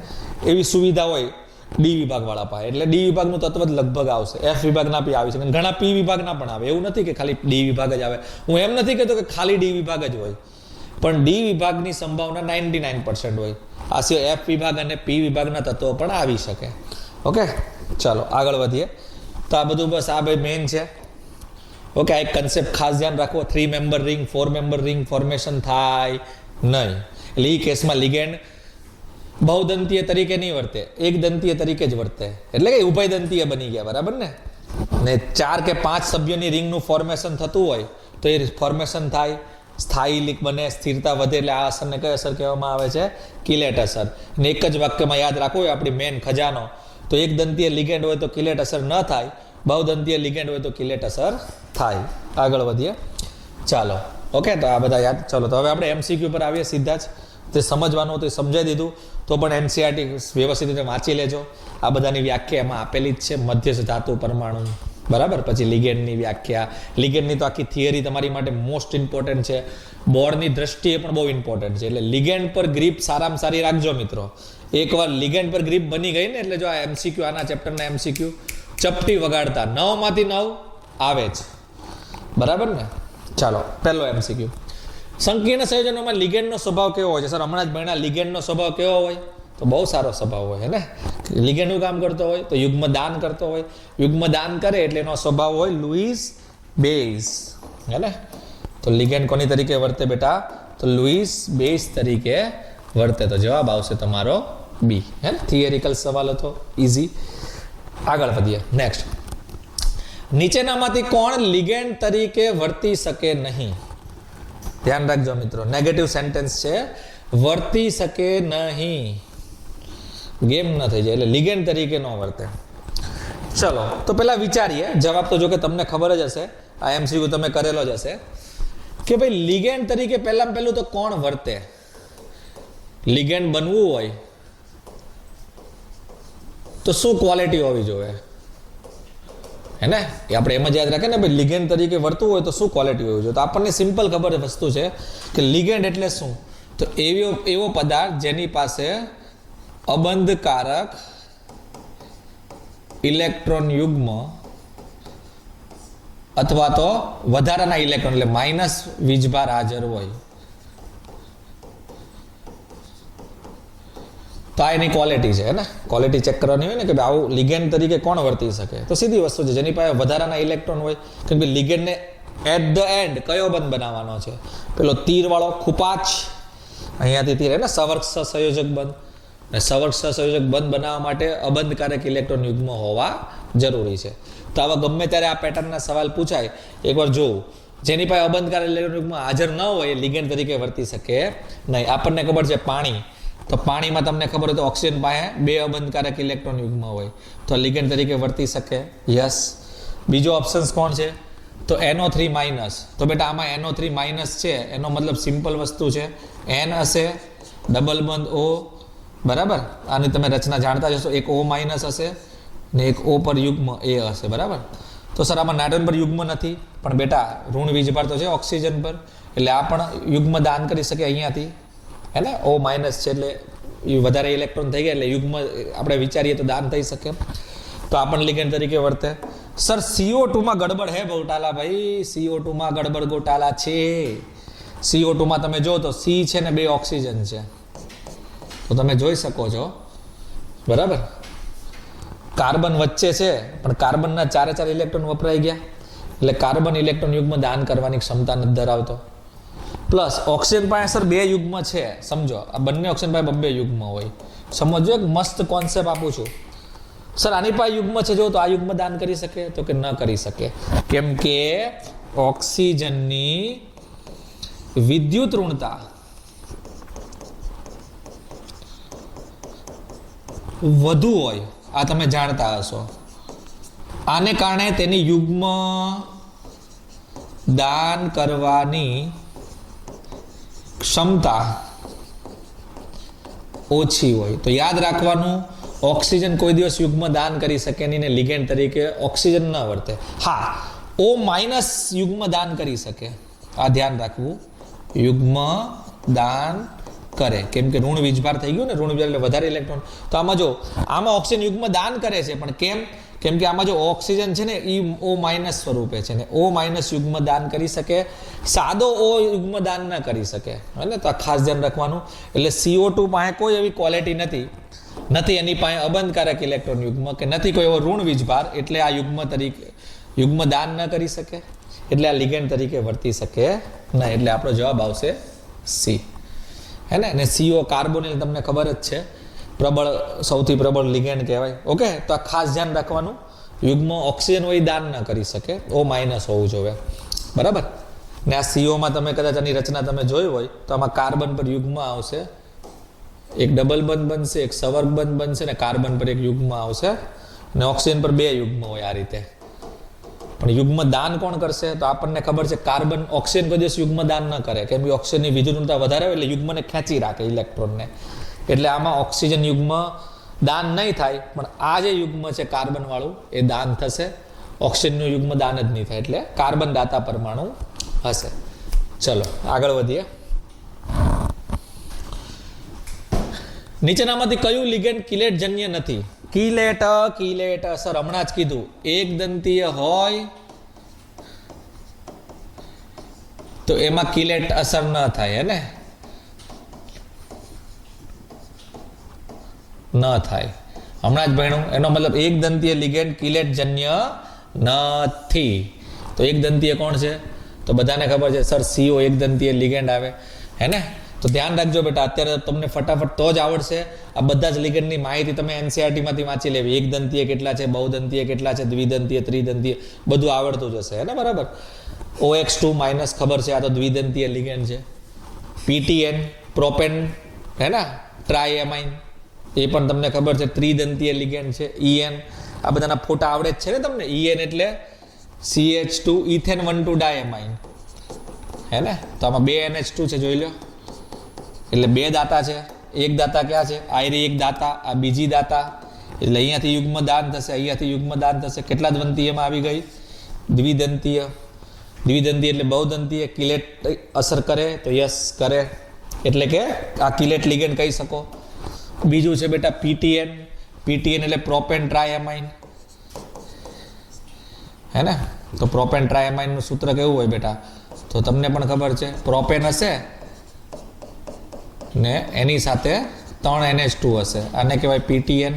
એવી સુવિધા હોય ડી વિભાગ વાળા પાસે. એટલે ડી વિભાગનું તત્વ જ લગભગ આવશે. એફ વિભાગના બી આવી શકે, ઘણા પી વિભાગના પણ આવે. એવું નથી કે ખાલી ડી વિભાગ જ આવે. હું એમ નથી કહેતો કે ખાલી ડી વિભાગ જ હોય, પણ ડી વિભાગની સંભાવના 99% હોય. આ સિવાય એફ વિભાગ અને પી વિભાગના તત્વો પણ આવી શકે. ઓકે, ચાલો આગળ વધીએ. તો આ બધું બસ આ ભાઈ મેઇન છે. ઓકે, આ એક કન્સેપ્ટ ખાસ ધ્યાન રાખવો. 3 member ring 4 member ring formation થાય નહીં. એટલે એ કેસમાં લિગેન્ડ બહુદંતીય તરીકે નહીં વર્તે, એક દંતીય તરીકે જ વર્તે. એટલે કે ઉભય દંતીય બની ગયા. બરાબર ને? 4 કે 5 સભ્યોની રિંગનું ફોર્મેશન થતું હોય તો એ ફોર્મેશન થાય, સ્થાયી લીક બને, સ્થિરતા વધે. એટલે આ અસરને કઈ અસર કહેવામાં આવે છે? કિલેટ અસર. અને એક જ વાક્યમાં યાદ રાખવું હોય આપણી મેન ખજાનો, તો એક દંતીય લિગેન્ડ હોય તો કિલેટ અસર ન થાય, બહુદંતીય લિગેન્ડ હોય તો કિલેટ અસર થાય. આગળ વધીએ. ચાલો, ઓકે, તો આ બધા યાદ. ચલો, તો હવે આપણે એમસીક્યુ પર આવીએ સીધા જ. તે સમજવાનું હતું એ સમજાવી દીધું. તો પણ એનસીઆરટી વ્યવસ્થિત રીતે વાંચી લેજો. આ બધાની વ્યાખ્યા એમાં આપેલી જ છે. મધ્યસ્થ ધાતુ પરમાણુ, બરાબર? પછી લિગેન્ડની વ્યાખ્યા. લિગેન્ડની તો આખી થિયરી તમારી માટે મોસ્ટ ઇમ્પોર્ટન્ટ છે. બોર્ડની દ્રષ્ટિએ પણ બહુ ઇમ્પોર્ટન્ટ છે. એટલે લિગેન્ડ પર ગ્રીપ સારામાં સારી રાખજો મિત્રો. એકવાર લિગેન્ડ પર ગ્રીપ બની ગઈ ને એટલે જો આ એમસીક્યુ, આના ચેપ્ટરના એમસીક્યુ ચપટી વગાડતા 9 માંથી 9 આવે જ. બરાબર ને? ચાલો પહેલો MCQ, સંકીર્ણ સંયોજનોમાં લિગેન્ડનો સ્વભાવ કેવો હોય છે? સર હમણાં જ ભણ્યા, લિગેન્ડનો સ્વભાવ કેવો હોય? તો બહુ સારો સ્વભાવ હોય હે ને. લિગેન્ડનું કામ કરતો હોય તો યુગ્મ દાન કરતો હોય, યુગ્મ દાન કરે એટલે એનો સ્વભાવ હોય લુઈસ બેઝ, હે ને. તો લિગેન્ડ કોની તરીકે વર્તે બેટા? તો લુઈસ બેઝ તરીકે વર્તે. તો જવાબ આવશે તમારો બી, હે ને. થિયરિકલ સવાલ હતો, ઇઝી. આગળ વધીએ. નેક્સ્ટ, નીચેનામાંથી કોણ લિગેન્ડ તરીકે વર્તી શકે નહીં? ધ્યાન રાખજો મિત્રો, નેગેટિવ સેન્ટેન્સ છે, વર્તી શકે નહીં, ગેમ ન થઈ જાય, એટલે લિગેન્ડ તરીકે ન વર્તે. ચલો તો પેલા વિચારીએ. જવાબ તો જો કે તમને ખબર જ હશે, આ MCQ તમે કરેલો જ હશે કે ભાઈ લિગેન્ડ તરીકે પહેલામાં પહેલું તો કોણ વર્તે? લિગેન્ડ બનવું હોય તો શું ક્વોલિટી હોવી જોઈએ, હે ને? એ આપણે એમ જ યાદ રાખે ને ભાઈ, લિગેન્ડ તરીકે વર્તવું હોય તો શું ક્વોલિટી હોવી જોઈએ? તો આપણને સિમ્પલ ખબર વસ્તુ છે કે લિગેન્ડ એટલે શું? તો એવો પદાર્થ જેની પાસે અબંધકારક ઇલેક્ટ્રોન યુગ્મ અથવા તો વધારાના ઇલેક્ટ્રોન એટલે માઇનસ વીજભાર હાજર હોય, તો આ એની ક્વોલિટી છે, હે ને. ક્વોલિટી ચેક કરવાની હોય ને કે ભાઈ આવું લિગેન્ડ તરીકે કોણ વર્તી શકે? તો સીધી વસ્તુ છે, જેની પાસે વધારાના ઇલેક્ટ્રોન હોય. કેમ કે લિગેન્ડને એટ ધ એન્ડ કયો બંધ બનાવવાનો છે? પેલો તીરવાળો ખુપાચ, અહીંયાથી તીર, હે ને, સવર્ગ સહસંયોજક બંધ. અને સવર્ગ સહસંયોજક બંધ બનાવવા માટે અબંધકારક ઇલેક્ટ્રોન યુગ્મ હોવા જરૂરી છે. તો આવા ગમે ત્યારે આ પેટર્નના સવાલ પૂછાય, એકવાર જોવું. જેની પાસે અબંધકારક ઇલેક્ટ્રોન યુગ્મ હાજર ન હોય એ લિગેન્ડ તરીકે વર્તી શકે નહીં. આપણને ખબર છે પાણી, તો પાણીમાં તમને ખબર હોય તો ઓક્સિજન પાસે 2 અબંધકારક ઇલેક્ટ્રોન યુગ્મ હોય, તો લિગેન્ડ તરીકે વર્તી શકે. યસ. બીજો ઓપ્શન્સ કોણ છે? તો NO3 માઇનસ. તો બેટા આમાં NO3 માઇનસ છે, એનો મતલબ સિમ્પલ વસ્તુ છે, N હશે, ડબલ બંધ O, બરાબર. આની તમે રચના જાણતા જશો, એક O માઇનસ હશે ને એક O પર યુગ્મ A હશે, બરાબર. તો સર આમાં નાઇટ્રોજન પર યુગ્મ નથી, પણ બેટા ઋણ વીજભાર તો છે ઓક્સિજન પર, એટલે આ પણ યુગ્મ દાન કરી શકે અહીંયાથી, હે ને. O માઇનસ છે એટલે વધારે ઇલેક્ટ્રોન થઈ ગયા, એટલે યુગ્મ આપણે વિચારીએ તો દાન થઈ શકે. તો આ પણ લિગેન્ડ તરીકે વર્તે. સર CO2 માં ગડબડ હે ગોટાલા ભાઈ, CO2 માં ગડબડ ગોટાલા છે. CO2 માં તમે જો તો C છે ને 2 ઓક્સિજન છે, તો તમે જોઈ શકો છો, બરાબર. કાર્બન વચ્ચે છે પણ કાર્બનના 4 ઇલેક્ટ્રોન વપરાઈ ગયા, એટલે કાર્બન ઇલેક્ટ્રોન યુગ્મ દાન કરવાની ક્ષમતા નથી ધરાવતો. પ્લસ ઓક્સિજન પાસે સર 2 યુગ્મ છે, સમજો. આ બંને ઓક્સિજન પાસે 2 યુગ્મ હોય. સમજો, એક મસ્ત કોન્સેપ્ટ આપું છું. સર આની પાસે યુગ્મ છે જો, તો આ યુગ્મ દાન કરી શકે? તો કે ન કરી શકે. કેમ કે ઓક્સિજનની વિદ્યુત ઋણતા વધુ હોય, આ તમે જાણતા હશો. આને કારણે તેની યુગ્મ દાન કરવાની ક્ષમતા ઓછી હોય. તો યાદ રાખવાનું, ઓક્સિજન કોઈ દિવસ યુગ્મ દાન કરી શકે નહીં ને લિગેન્ડ તરીકે ઓક્સિજન ન વર્તે. હા, O માઇનસ યુગ્મ દાન કરી શકે, આ ધ્યાન રાખવું. યુગ્મ દાન કરે, કેમ કે ઋણ વીજભાર થઈ ગયું ને, ઋણ વીજભાર એટલે વધારે ઇલેક્ટ્રોન. તો આમાં જો, આમાં ઓક્સિજન યુગ્મ દાન કરે છે, પણ કેમ કે આમાં જો ઓક્સિજન છે ને એ O માઇનસ સ્વરૂપે છે ને O માઇનસ યુગ્મ દાન કરી શકે, સાદો O યુગ્મ દાન ન કરી શકે, એટલે તો આ ખાસ ધ્યાન રાખવાનું. એટલે CO2 પાસે કોઈ એવી ક્વોલિટી નથી એની પાસે અબંધકારક ઇલેક્ટ્રોન યુગ્મ, કે નથી કોઈ એવો ઋણ વીજભાર, એટલે આ યુગ્મ દાન ન કરી શકે, એટલે આ લિગેન્ડ તરીકે વર્તી શકે નહીં. એટલે આપણો જવાબ આવશે C, હે ને. અને CO કાર્બોનિલ તમને ખબર જ છે, સૌથી પ્રબળ લિગેન્ડ કહેવાય. ઓકે, તો આ ખાસ ધ્યાન રાખવાનું. યુગ્મ ઓક્સિજન હોય દાન ન કરી શકે, O માઇનસ હોવું જોઈએ, બરાબર. ને આ CO માં તમે કદાચ આની રચના તમે જોઈ હોય તો આમાં કાર્બન પર યુગ્મ આવશે, એક ડબલ બંધ બનશે, એક સવર્ગ બંધ બનશે, ને કાર્બન પર એક યુગ્મ આવશે, અને ઓક્સિજન પર 2 યુગ્મ હોય આ રીતે. પણ યુગ્મ દાન કોણ કરશે? તો આપણને ખબર છે કાર્બન, ઓક્સિજન કોઈ દિવસ યુગ્મ દાન ન કરે, કેમ કે ઓક્સિજનની વિદ્યુતતા વધારે હોય એટલે યુગ્મને ખેંચી રાખે ઇલેક્ટ્રોનને. એટલે આમાં ઓક્સિજન યુગ્મ દાન નહીં થાય, પણ આ જે યુગ્મ છે કાર્બન વાળું એ દાન થશે. ઓક્સિજનનું યુગ્મ દાન જ નહીં થાય, એટલે કાર્બન દાતા પરમાણુ હશે. ચલો આગળ વધીએ. નીચેનામાંથી કયું લિગેન્ડ કિલેટ જન્ય નથી? કિલેટ સર હમણાં જ કીધું, એક દંતીય હોય તો એમાં કિલેટ અસર ન થાય, હે ને? ન થાય. હમણાં જ ભણ્યું, એનો મતલબ એક દંતીય લિગેન્ડ કિલેટ જન્ય નથી. તો એક દંતીય કોણ છે? તો બધાને ખબર છે સર, CO એક દંતીય લિગેન્ડ આવે, હે ને? તો ધ્યાન રાખજો બેટા, અત્યારે તમને ફટાફટ તો જ આવડશે. આ બધા જ લિગેન્ડની માહિતી તમે NCERT માંથી વાંચી લેવી. એક દંતીય કેટલા છે, બહુદંતીય કેટલા છે, દ્વિદંતીય, ત્રિદંતીય, બધું આવડતું જશે, હે ને? બરાબર. OX2 માઇનસ ખબર છે, આ તો દ્વિદંતીય લિગેન્ડ છે. PTN પ્રોપેન, હે ને? ટ્રાયએમાઇન, એ પણ તમને ખબર છે ત્રિદંતીય લિગેન્ડ છે. EN, આ બધાના ફોટા આવડે જ છે ને તમને. EN એટલે CH2 ઇથેન 1,2 ડાયમાઇન, હે ને? તો આમાં 2 NH2 છે, જોઈ લો. એટલે 2 દાતા છે. એક દાતા ક્યાં છે? આયરી એક દાતા, આ બીજી દાતા. એટલે અહીંયાથી યુગ્મ દાન થશે, અહીંયાથી યુગ્મ દાન થશે. કેટલા દંતીયમાં આવી ગઈ? દ્વિદંતીય. દ્વિદંતીય એટલે બહુદંતીય. કિલેટ અસર કરે તો યસ કરે, એટલે કે આ કિલેટ લિગેન્ડ કહી શકો. બીજું છે બેટા PTN. PTN એટલે પ્રોપેન ટ્રાયમાઇન, હે ને? તો પ્રોપેન ટ્રાયમાઇનનું સૂત્ર કેવું હોય બેટા? તો તમને પણ ખબર છે, પ્રોપેન હશે ને એની સાથે 3 NH2 હશે, આને કહેવાય PTN.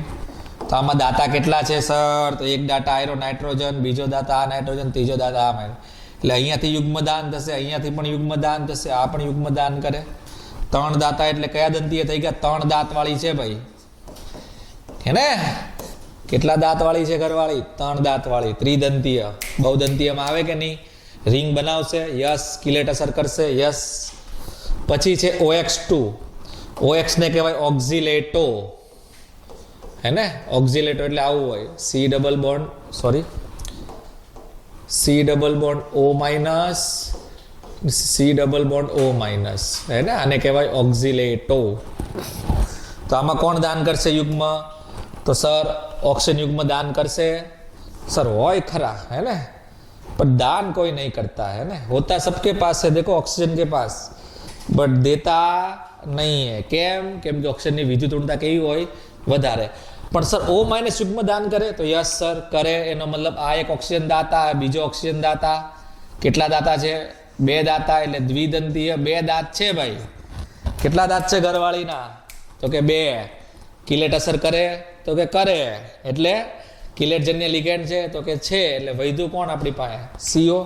તો આમાં દાતા કેટલા છે સર? તો એક દાતા આયરો નાઇટ્રોજન, બીજો દાતા આ નાઇટ્રોજન, ત્રીજો દાતા આ. એટલે અહીંયાથી યુગ્મ દાન થશે, અહીંયાથી પણ યુગ્મ દાન થશે, આ પણ યુગ્મ દાન કરે. 3 દાતા એટલે કયા દંતીય થઈ ગયા? 3 દાંત વાળી છે ભાઈ, હે ને? કેટલા દાંત વાળી છે ઘરવાળી? 3 દાંત વાળી. ત્રિદંતીય. બહુદંતીયમાં આવે કે નહીં? રિંગ બનાવશે, યસ. કિલેટ અસર કરશે, યસ. પછી છે OX2. OX ને કહેવાય ઓક્ઝિલેટો, હે ને? ઓક્ઝિલેટો એટલે આવું હોય, C double bond O minus, C double bond O minus, હે ને? આને કહેવાય ઓક્ઝિલેટો. તો આમાં કોણ દાન કરશે યુગ્મ? તો સર ઓક્સિજન યુગ્મ દાન કરશે. સર હોય ખરા, है ना? पर दान कोई नहीं करता है ना, होता सबके पास है, देखो ऑक्सीजन के पास, बट देता नहीं है. કેમ કે ઓક્સિજનની વિદ્યુત ઋણતા કેવી હોય? વધારે. પણ સર O માઇનસ યુગ્મ દાન કરે તો યસ સર કરે. એનો મતલબ આ એક ઓક્સિજન દાતા, બીજો ઓક્સિજન દાતા. કેટલા દાતા છે? 2 દાતા, એટલે દ્વિદંતીય. 2 દાંત છે ભાઈ. કેટલા દાંત છે ઘરવાળીના? તો કે 2. કિલેટ અસર કરે તો કે કરે, એટલે કિલેટ જન્ય લિગેન્ડ છે તો કે છે, એટલે વૈધું કોણ આપણી પાસે? CO.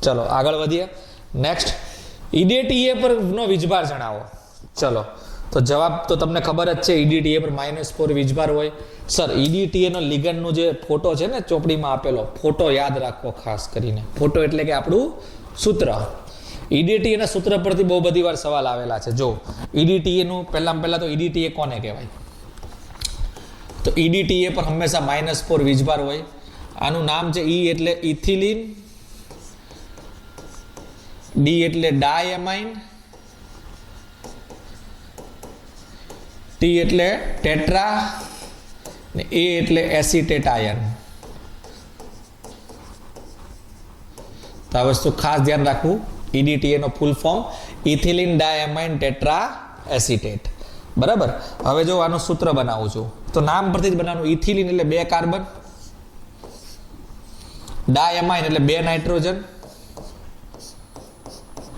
ચલો આગળ વધીએ. નેક્સ્ટ, EDTA પર નો વીજભાર જણાવો. ચલો, તો જવાબ તો તમને ખબર જ છે, EDTA પર -4 વીજભાર હોય. સર EDTA નો લિગેન્ડનો જે ફોટો છે ને ચોપડીમાં આપેલો, ફોટો યાદ રાખો ખાસ કરીને. ફોટો એટલે કે આપણું સૂત્ર. EDTA ના સૂત્ર પરથી બહુ બધી વાર સવાલ આવેલા છે. જો EDTA નું પહેલા તો EDTA કોને કહેવાય? તો EDTA પર હંમેશા -4 વીજભાર હોય. આનું નામ છે E એટલે ઇથિલિન, D એટલે ડાયમાઇન, T એટલે ટેટ્રા ને A એટલે એસિટેટ આયન. તો આ વસ્તુ ખાસ ધ્યાન રાખવું. EDTA નો full form ethylene diamine tetra acetate. બરાબર. હવે જો આનું સૂત્ર બનાવું છું તો નામ પરથી જ બનાવવાનું. ઇથિલિન એટલે 2 કાર્બન, ડાયમાઇન એટલે 2 નાઇટ્રોજન,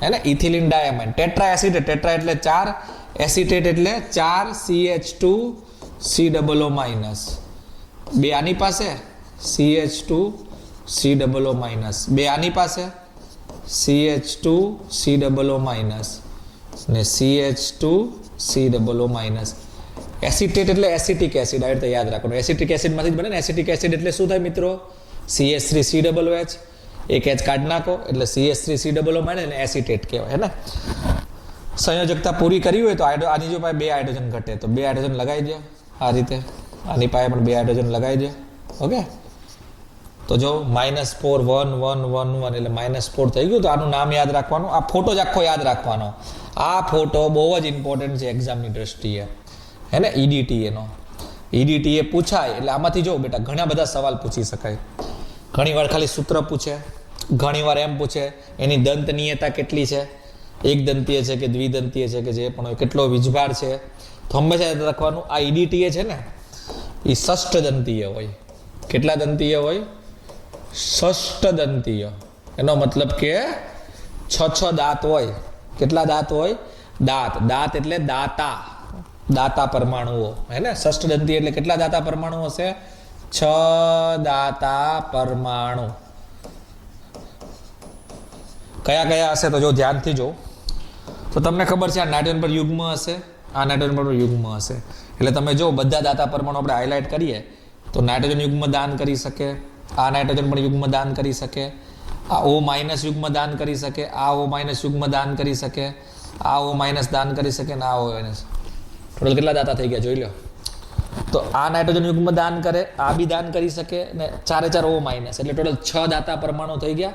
હે ને? Ethylene diamine. Tetra acetate, tetra એટલે 4, એસિટેટ એટલે 4 CH2 C double O minus. 2 આની પાસે, CH2 C double O minus. 2 આની પાસે, CH2 C double O minus ને CH2 C double O minus. Acetate એટલે એસિટિક એસિડ, આ રીતે યાદ રાખવાનું. એસિટિક એસિડમાંથી જ બને ને. એસિટિક એસિડ એટલે શું થાય મિત્રો? CH3COOH. એક H કાઢી નાખો એટલે CH3COO મળે ને એસિટેટ કહેવાય, હે ને? સંયોજકતા પૂરી કરી હોય તો આની જો પાસે 2 હાઇડ્રોજન ઘટે તો 2 હાઇડ્રોજન લગાવી દો આ રીતે. આની પાસે પણ 2 હાઇડ્રોજન લગાવી દો. ઓકે, તો જો -4 1 1 1 1 એટલે -4 થઈ ગયું. તો આનું નામ યાદ રાખવાનું. આ ફોટો જ આખો યાદ રાખવાનો. આ ફોટો બહુ જ ઇમ્પોર્ટન્ટ છે એક્ઝામની દ્રષ્ટિએ, હે ને? EDTA નો. EDTA પૂછાય એટલે આમાંથી જો બેટા ઘણા બધા સવાલ પૂછી શકાય. ઘણી વાર ખાલી સૂત્ર પૂછે, ઘણી વાર એમ પૂછે એની દંતનીયતા કેટલી છે, એક દંતીય છે કે દ્વિદંતીય છે કે જે પણ હોય, કેટલો વીજભાર છે. તો હંમેશા યાદ રાખવાનું આ EDTA છે ને એ ષષ્ઠદંતીય હોય. કેટલા દંતીય હોય? ષષ્ઠદંતીય. એનો મતલબ કે છ દાંત હોય, કેટલા દાંત હોય? દાંત. દાંત એટલે દાતા, દાતા પરમાણુઓ, હે ને? ષષ્ઠદંતી એટલે કેટલા દાતા પરમાણુ હશે? 6 દાતા પરમાણુ. કયા કયા હશે તો જો ધ્યાનથી જો, તો તમને ખબર છે આ નાઇટ્રોજન પર યુગ્મ હશે, આ નાઇટ્રોજન પર યુગ્મ હશે. એટલે તમે જો બધા દાતા પરમાણુ આપણે હાઇલાઇટ કરીએ તો નાઇટ્રોજન યુગ્મ દાન કરી શકે, આ નાઇટ્રોજન પણ યુગ્મ દાન કરી શકે, આ O માઇનસ યુગ્મ દાન કરી શકે, આ O માઇનસ યુગ્મ દાન કરી શકે, આ O માઇનસ દાન કરી શકે, ને આ O માઇનસ. ટોટલ કેટલા દાતા થઈ ગયા જોઈ લો. તો આ નાઇટ્રોજન યુગ્મ દાન કરે, આ બી દાન કરી શકે, ને 4 O માઇનસ, એટલે ટોટલ 6 દાતા પરમાણુ થઈ ગયા.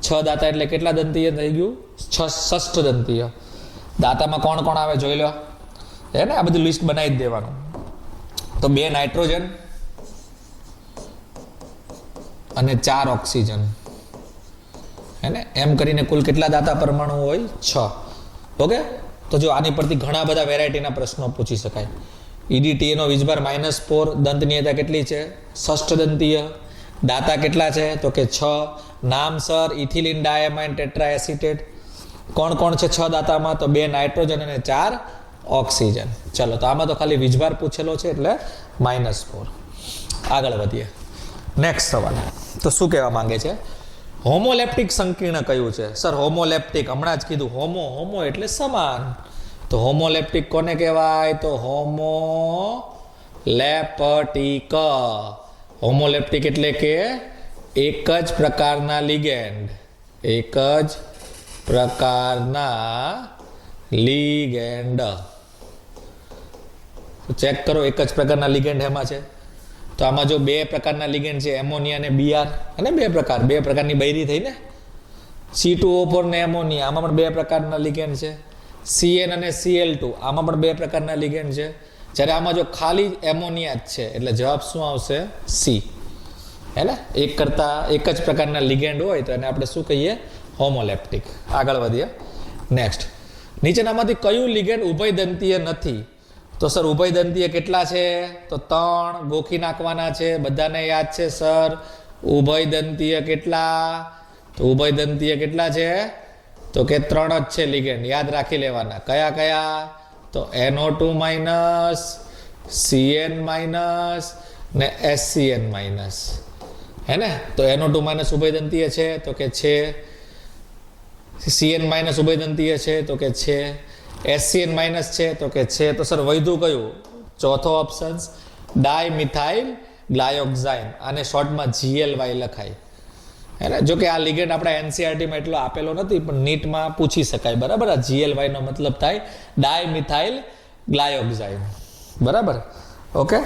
6 દાતા એટલે કેટલા દંતીય થઈ ગયું? ષષ્ઠ દંતીય. દાતામાં કોણ કોણ આવે જોઈ લો, હે ને? આ બધું લિસ્ટ બનાવી જ દેવાનું. તો 2 નાઇટ્રોજન અને 4 ઓક્સિજન, હે ને? એમ કરીને કુલ કેટલા દાતા પરમાણુ હોય? 6. ઓકે. તો જો આની પરથી ઘણા બધા વેરાયટીના પ્રશ્નો પૂછી શકાય. EDTA નો વીજભાર -4, દંતનીયતા કેટલી છે? ષષ્ઠ દંતીય. દાતા કેટલા છે? તો કે 6. નામ sir ethylene diamine tetra acetate. કોણ કોણ છે 6 દાતામાં? તો 2 નાઇટ્રોજન અને 4 ઓક્સિજન. ચલો, તો આમાં તો ખાલી વીજભાર પૂછેલો છે એટલે -4. આગળ વધીએ. નેક્સ્ટ સવાલ. તો શું કહેવા માંગે છે? હોમોલેપ્ટિક સંકીર્ણ કયું છે? સર હોમોલેપ્ટિક હમણાં જ કીધું. હોમો એટલે સમાન. તો હોમોલેપ્ટિક કોને કહેવાય? તો હોમોલેપ્ટિક. હોમોલેપ્ટિક એટલે કે એક જ પ્રકારના લિગેન્ડ, એક જ પ્રકારના લિગેન્ડ. ચેક કરો એક જ પ્રકારના લિગેન્ડ એમાં છે. તો આમાં જો 2 પ્રકારના લિગેન્ડ છે, એમોનિયા અને બીઆર, અને 2 પ્રકારની બૈરી થઈ ને, C2O4 ને એમોનિયા, આમાં પણ 2 પ્રકારના લિગેન્ડ છે. CN અને Cl2, આમાં પણ 2 પ્રકારના લિગેન્ડ છે. જ્યારે આમાં જો ખાલી એમોનિયા જ છે એટલે જવાબ શું આવશે? C, હે ને? એક જ પ્રકારના લિગેન્ડ હોય તો એને આપણે શું કહીએ? હોમોલેપ્ટિક. આગળ વધીએ. નેક્સ્ટ. નીચેનામાંથી કયું લિગેન્ડ ઉભયદંતીય નથી? તો સર ઉભયદંતીય કેટલા છે? તો 3. ગોખી નાખવાના છે, બધાને યાદ છે સર. ઉભયદંતીય કેટલા? તો ઉભયદંતીય કેટલા છે? તો કે 3 જ છે લિગેન્ડ, યાદ રાખી લેવાના. કયા કયા? તો NO2 માઇનસ, CN માઇનસ ને SCN માઇનસ, હે ને? તો NO2 માઇનસ ઉભયદંતીય છે તો કે છે. CN માઇનસ ઉભયદંતીય છે તો કે છે. SCN માઇનસ છે તો કે છે. તો સર વૈધું કયું? ચોથો ઓપ્શન ડાયમિથાઇલ ગ્લાયોક્સાઇન, આને શોર્ટમાં GLY લખાય, હે ને? જો કે આ લિગેન્ડ આપણા NCERT-માં એટલો આપેલો નથી, પણ નીટમાં પૂછી શકાય, બરાબર? આ GLY નો મતલબ થાય ડાયમિથાઇલ ગ્લાયોક્સાઇન, બરાબર? ઓકે,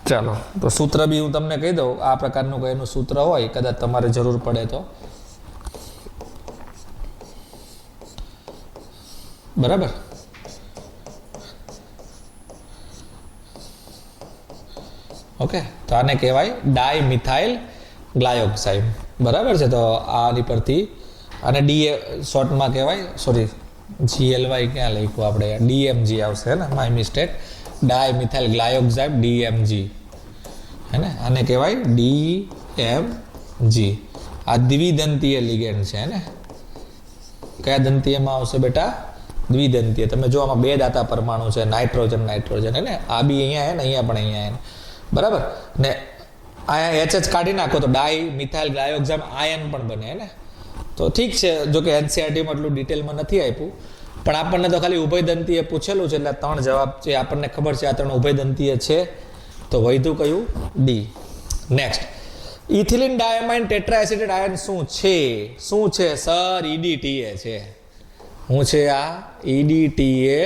ચાલો. તો સૂત્ર બી હું તમને કહી દઉં, આ પ્રકારનું કઈનું સૂત્ર હોય, કદાચ તમારે જરૂર પડે તો, બરાબર? ઓકે, તો આને કહેવાય ડાયમિથાઇલ ગ્લાયોક્સાઇડ, બરાબર છે? તો આની પરથી અને DA શોર્ટમાં કહેવાય, સોરી GLY ક્યાં લખ્યું આપણે? DMG આવશે, હે ને? My mistake. ડાયમિથાઇલ ગ્લાયોક્સાઇડ DMG, હે ને? આને કહેવાય DMG. આ દ્વિદંતીય લિગેન્ડ છે, હે ને? કયા દંતીયમાં આવશે બેટા? દ્વિદંતીય. તમે જો આમાં 2 દાતા પરમાણુ છે, નાઇટ્રોજન, હે ને? આ બી અહીંયા હે ને, અહીંયા પણ અહીંયા હે, બરાબર? ને અહીંયા HH કાઢી નાખો તો ડાયમિથાઇલ ગ્લાયોક્સાઇડ આયન પણ બને, હે ને? તો ઠીક છે, જો કે NCERT-માં એટલું ડિટેલમાં નથી આપ્યું, પણ આપણને તો ખાલી ઉભયદંતીય પૂછેલું છે એટલે 3 જવાબ છે. આપણને ખબર છે આ 3 ઉભયદંતીય છે, તો વૈધું કયું? D. Next. Ethylene diamine tetra acetate ion શું છે? શું છે સર? EDTA છે. શું છે આ? EDTA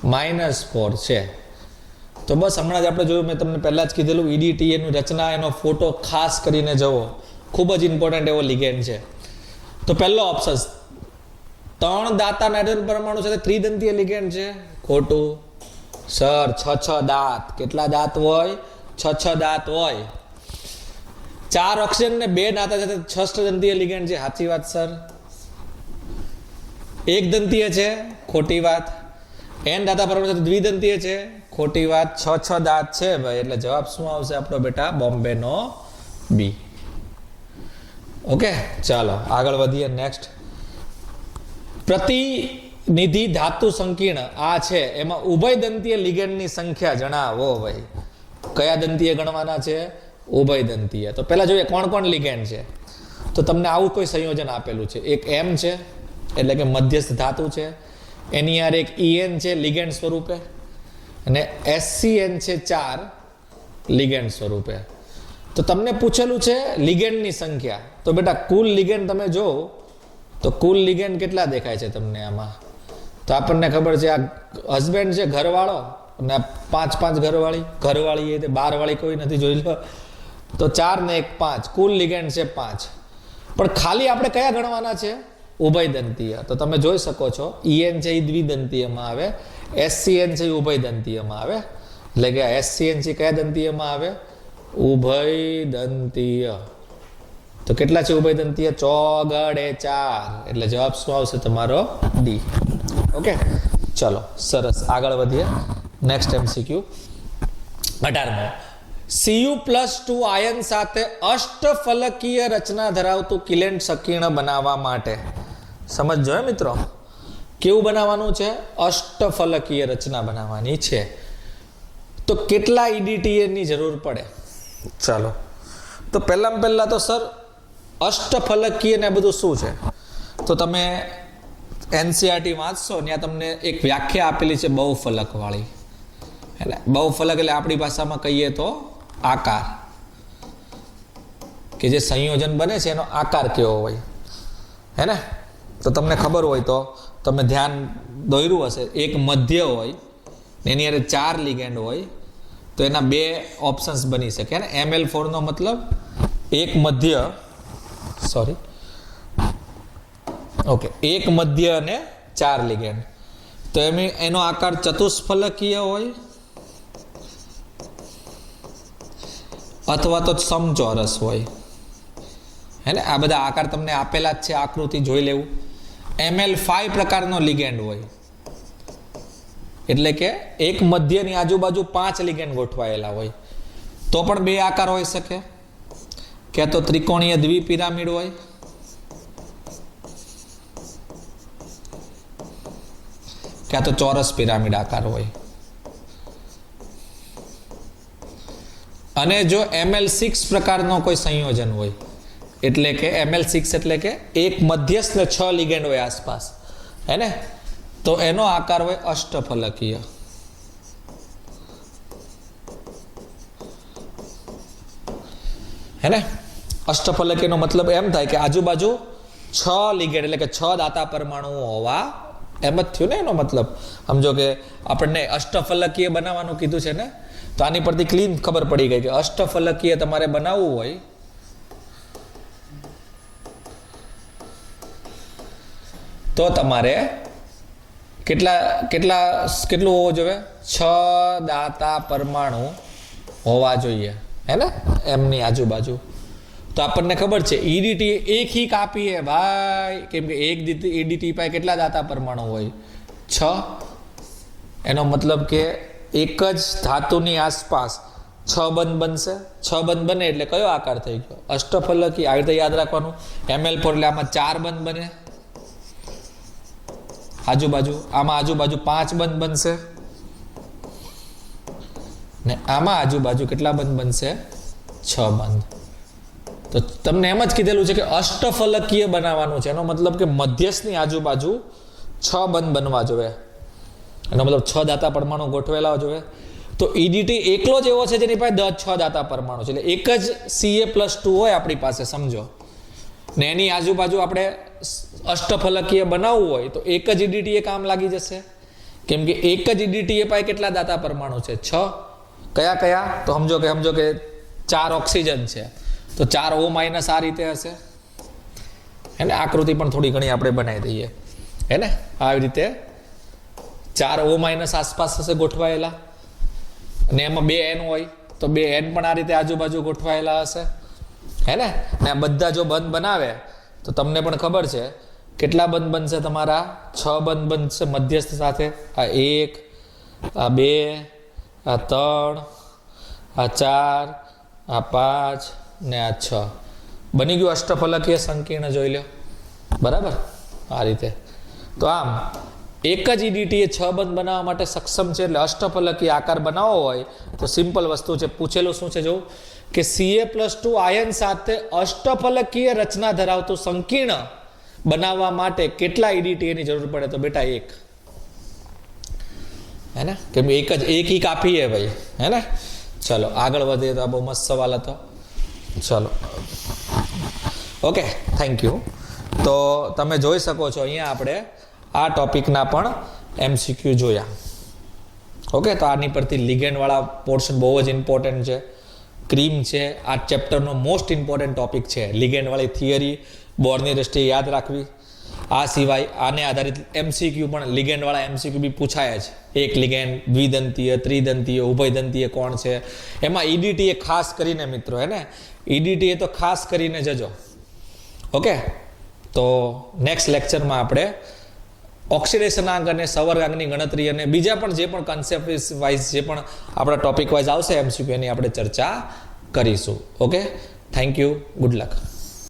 -4 છે. તો બસ હમણાં જ આપણે જોયું, મેં તમને પહેલાં જ કીધેલું, EDTA ની રચના, એનો ફોટો ખાસ કરીને જુઓ, ખૂબ જ ઇમ્પોર્ટન્ટ એવો લિગેન્ડ છે. તો પહેલો ઓપ્શન 3 દાતા નાઇટ્રોજન પરમાણુ સાથે ત્રિદંતીય લિગેન્ડ છે. ખોટું સર. 6 દાંત. કેટલા દાંત હોય? 6 દાંત હોય. 4 ઓક્સિજન ને 2 દાતા સાથે ષષ્ઠદંતીય લિગેન્ડ છે. સાચી વાત સર. 1 દંતીય છે. ખોટી વાત. N દાતા પરમાણુ સાથે દ્વિદંતીય છે. ખોટી વાત. 6 દાંત છે ભાઈ, એટલે જવાબ શું આવશે આપણો બેટા? બોમ્બે નો B. ઓકે, ચાલો આગળ વધીએ. નેક્સ્ટ. પ્રતિનિધિ ધાતુ સંકીર્ણ આ છે, એમાં ઉભયદંતીય લિગેન્ડની સંખ્યા જણાવો ભાઈ. કયા દંતીય ગણવાના છે? ઉભયદંતીય. તો પહેલા જોઈએ કોણ કોણ લિગેન્ડ છે. તો તમને આવું કોઈ સંયોજન આપેલું છે. એક એમ છે એટલે કે મધ્યસ્થ ધાતુ છે, એની યાર એક ઈએન છે લિગેન્ડ સ્વરૂપે, અને એસસીએન છે 4 લિગેન્ડ સ્વરૂપે. તો તમને પૂછેલું છે લિગેન્ડની સંખ્યા. તો બેટા કુલ લિગેન્ડ તમે જો તો કુલ લિગેન્ડ કેટલા દેખાય છે તમને આમાં? તો આપણને ખબર છે આ હસબન્ડ છે ઘરવાળો, અને 5 ઘરવાળી એ 12 વાળી કોઈ નથી, જોઈ લો. તો 4 ને 1 5, કુલ લિગેન્ડ છે 5. પણ ખાલી આપણે કયા ગણવાના છે? ઉભયદંતીય. તો તમે જોઈ શકો છો ઈએન છે એ દ્વિદંતીયમાં આવે, એસસીએન છે એ ઉભયદંતીયમાં આવે. એટલે કે એસસીએન છે કયા દંતીયમાં આવે? ઉભયદંતીય. તો કેટલા છે ઉભયદંતીય? 4 એટલે જવાબ શું આવશે તમારો? ડી. ઓકે, ચલો સરસ, આગળ વધીએ. Next MCQ 18મો. Cu+2 આયન સાથે અષ્ટફલકીય રચના ધરાવતું કિલેન્ટ સંકીર્ણ બનાવવા માટે, સમજો હે મિત્રો, કેવું બનાવવાનું છે? અષ્ટફલકીય રચના બનાવવાની છે. તો કેટલા EDTA ની જરૂર પડે? ચાલો, તો પહેલા તો સર અષ્ટફલકીય ને બધું શું છે? તો તમે NCERT વાંચશો ત્યાં તમને એક વ્યાખ્યા આપેલી છે બહુફલક વાળી. એટલે બહુફલક એટલે આપણી ભાષામાં કહીએ તો આકાર, કે જે સંયોજન બને છે એનો આકાર કેવો હોય, હે ને? તો તમને ખબર હોય તો તમે ધ્યાન દોર્યું હશે, એક મધ્ય હોય એની અંદર 4 લિગેન્ડ હોય, તો એના 2 ઓપ્શન્સ બની શકે ને. ML4 નો મતલબ એક મધ્ય, સોરી, ઓકે, એક મધ્ય અને 4 લિગેન્ડ. તો એનો આકાર ચતુષ્ફલકીય હોય અથવા તો સમચોરસ હોય, હે ને? આ બધા આકાર તમને આપેલા જ છે, આકૃતિ જોઈ લેવું. ML5 પ્રકારનો લિગેન્ડ હોય, એટલે કે એક મધ્યની આજુબાજુ 5 લિગેન્ડ ગોઠવાયેલા હોય, તો પણ 2 આકાર હોઈ શકે. ક્યાં તો ત્રિકોણીય દ્વિપિરામિડ હોય, ક્યાં તો ચોરસ પિરામિડ આકાર હોય. અને જો ML6 પ્રકારનો કોઈ સંયોજન હોય, એટલે કે ML6 એટલે કે એક મધ્યસ્થ ને 6 લિગેન્ડ હોય આસપાસ, હે ને? તો એનો આકાર હોય અષ્ટફલકીય. હે ને? અષ્ટફલકીયનો મતલબ એમ થાય કે આજુબાજુ 6 લિગેન્ડ એટલે કે 6 દાતા પરમાણુઓ હોવા, એમ જ થયું ને એનો મતલબ. સમજો કે આપણને અષ્ટફલકીય બનાવવાનું કીધું છે ને, તો આની પરથી ક્લીન ખબર પડી ગઈ કે અષ્ટફલકીય તમારે બનાવવું હોય તો તમારે કેટલું હોવું જોઈએ? 6 દાતા પરમાણુ હોવા જોઈએ, હે ને? એમની આજુબાજુ. તો આપણને ખબર છે EDT એક ही કાપી હે ભાઈ, કેમ કે એક EDT પાસે કેટલા દાતા પરમાણુ હોય? 6. એનો મતલબ કે એક જ ધાતુની આસપાસ 6 બંધ બનશે. 6 બંધ બને એટલે કયો આકાર થઈ ગયો? અષ્ટફલકી. આવી રીતે યાદ રાખવાનું. ML4 એટલે આમાં 4 બંધ બને આજુબાજુ, આમાં આજુબાજુ 5 બંધ બનશે, ને આમાં આજુબાજુ કેટલા બંધ બનશે? 6 બંધ. તો તમને એમ જ કીધેલું છે કે અષ્ટફલકીય બનાવવાનું છે. એનો મતલબ કે મધ્યસ્થની આજુબાજુ 6 બંધ બનવા જોઈએ. એનો મતલબ 6 દાતા પરમાણુ ગોઠવેલા જોઈએ. તો EDT એકલો જ એવો છે જેની પાસે 6 દાતા પરમાણુ છે. એટલે એક જ Ca+2 હોય આપણી પાસે, સમજો, ને એની આજુબાજુ આપણે અષ્ટફલકીય બનાવવું હોય તો એક જ EDTA કામ લાગી જશે. કેમ કે એક જ EDTA પાસે કેટલા દાતા પરમાણુ છે? 6. કયા? તો સમજો કે 4 ઓક્સિજન છે, તો 4 O- આ રીતે હશે, હે ને? આકૃતિ પણ થોડી ઘણી આપણે બનાવી દઈએ, હે ને? આવી રીતે 4 O- આસપાસ હશે ગોઠવાયેલા, અને એમાં 2 N હોય તો 2 N પણ આ રીતે આજુબાજુ ગોઠવાયેલા હશે, હે ને? આ બધા જો બંધ બનાવે તો તમને પણ ખબર છે કેટલા બંધ બનશે તમારા? 6 બંધ બનશે મધ્યસ્થ સાથે. આ 1, આ 2, આ 3, આ 4, આ 5 ને આ 6. બની ગયું અષ્ટફલકીય સંકીર્ણ. જોઈ લો, બરાબર? આ રીતે. તો આમ એક જ ઈડીટી એ 6 બંધ બનાવવા માટે સક્ષમ છે. એટલે અષ્ટફલકી આકાર બનાવવો હોય તો સિમ્પલ વસ્તુ છે. પૂછેલું શું છે જોવું કે Ca+2 આયન સાથે અષ્ટફલકીય રચના ધરાવતું સંકીર્ણ બનાવવા માટે કેટલા ઈડીટી ની જરૂર પડે? તો બેટા 1, હે ને, કેમ એક ही काफी है भाई, है ना. चलो આગળ વધીએ તો આ બહુ મસ્ત સવાલ હતો. ચલો ઓકે, થેન્ક યુ. તો તમે જોઈ શકો છો અહીંયા આપણે આ ટોપિકના પણ MCQ જોયા. ઓકે, તો આની પરથી લિગેન્ડ વાળા પોર્શન બહુ જ ઇમ્પોર્ટન્ટ છે. ક્રીમ છે આ ચેપ્ટરનો મોસ્ટ ઇમ્પોર્ટન્ટ ટોપિક છે. લિગેન્ડ વાળી થિયરી બોર્ડની દ્રષ્ટિએ યાદ રાખવી. આ સિવાય આને આધારિત MCQ પણ લિગેન્ડ વાળા MCQ બી પૂછાયા છે. એક લિગેન્ડ, દ્વિદંતીય, ત્રિદંતીય, ઉભયદંતીય કોણ છે. એમાં ઈડીટી એ ખાસ કરીને મિત્રો, હે ને, ઈડીટી એ તો ખાસ કરીને જજો. ઓકે, તો નેક્સ્ટ લેક્ચરમાં આપણે ઓક્સિડેશનાંક અને સંવર્ગાંકની ગણતરી અને બીજા પણ જે પણ કન્સેપ્ટ વાઇઝ જે પણ આપણા ટોપિક વાઇઝ આવશે MCQ એની આપણે ચર્ચા કરીશું. Okay, thank you, good luck.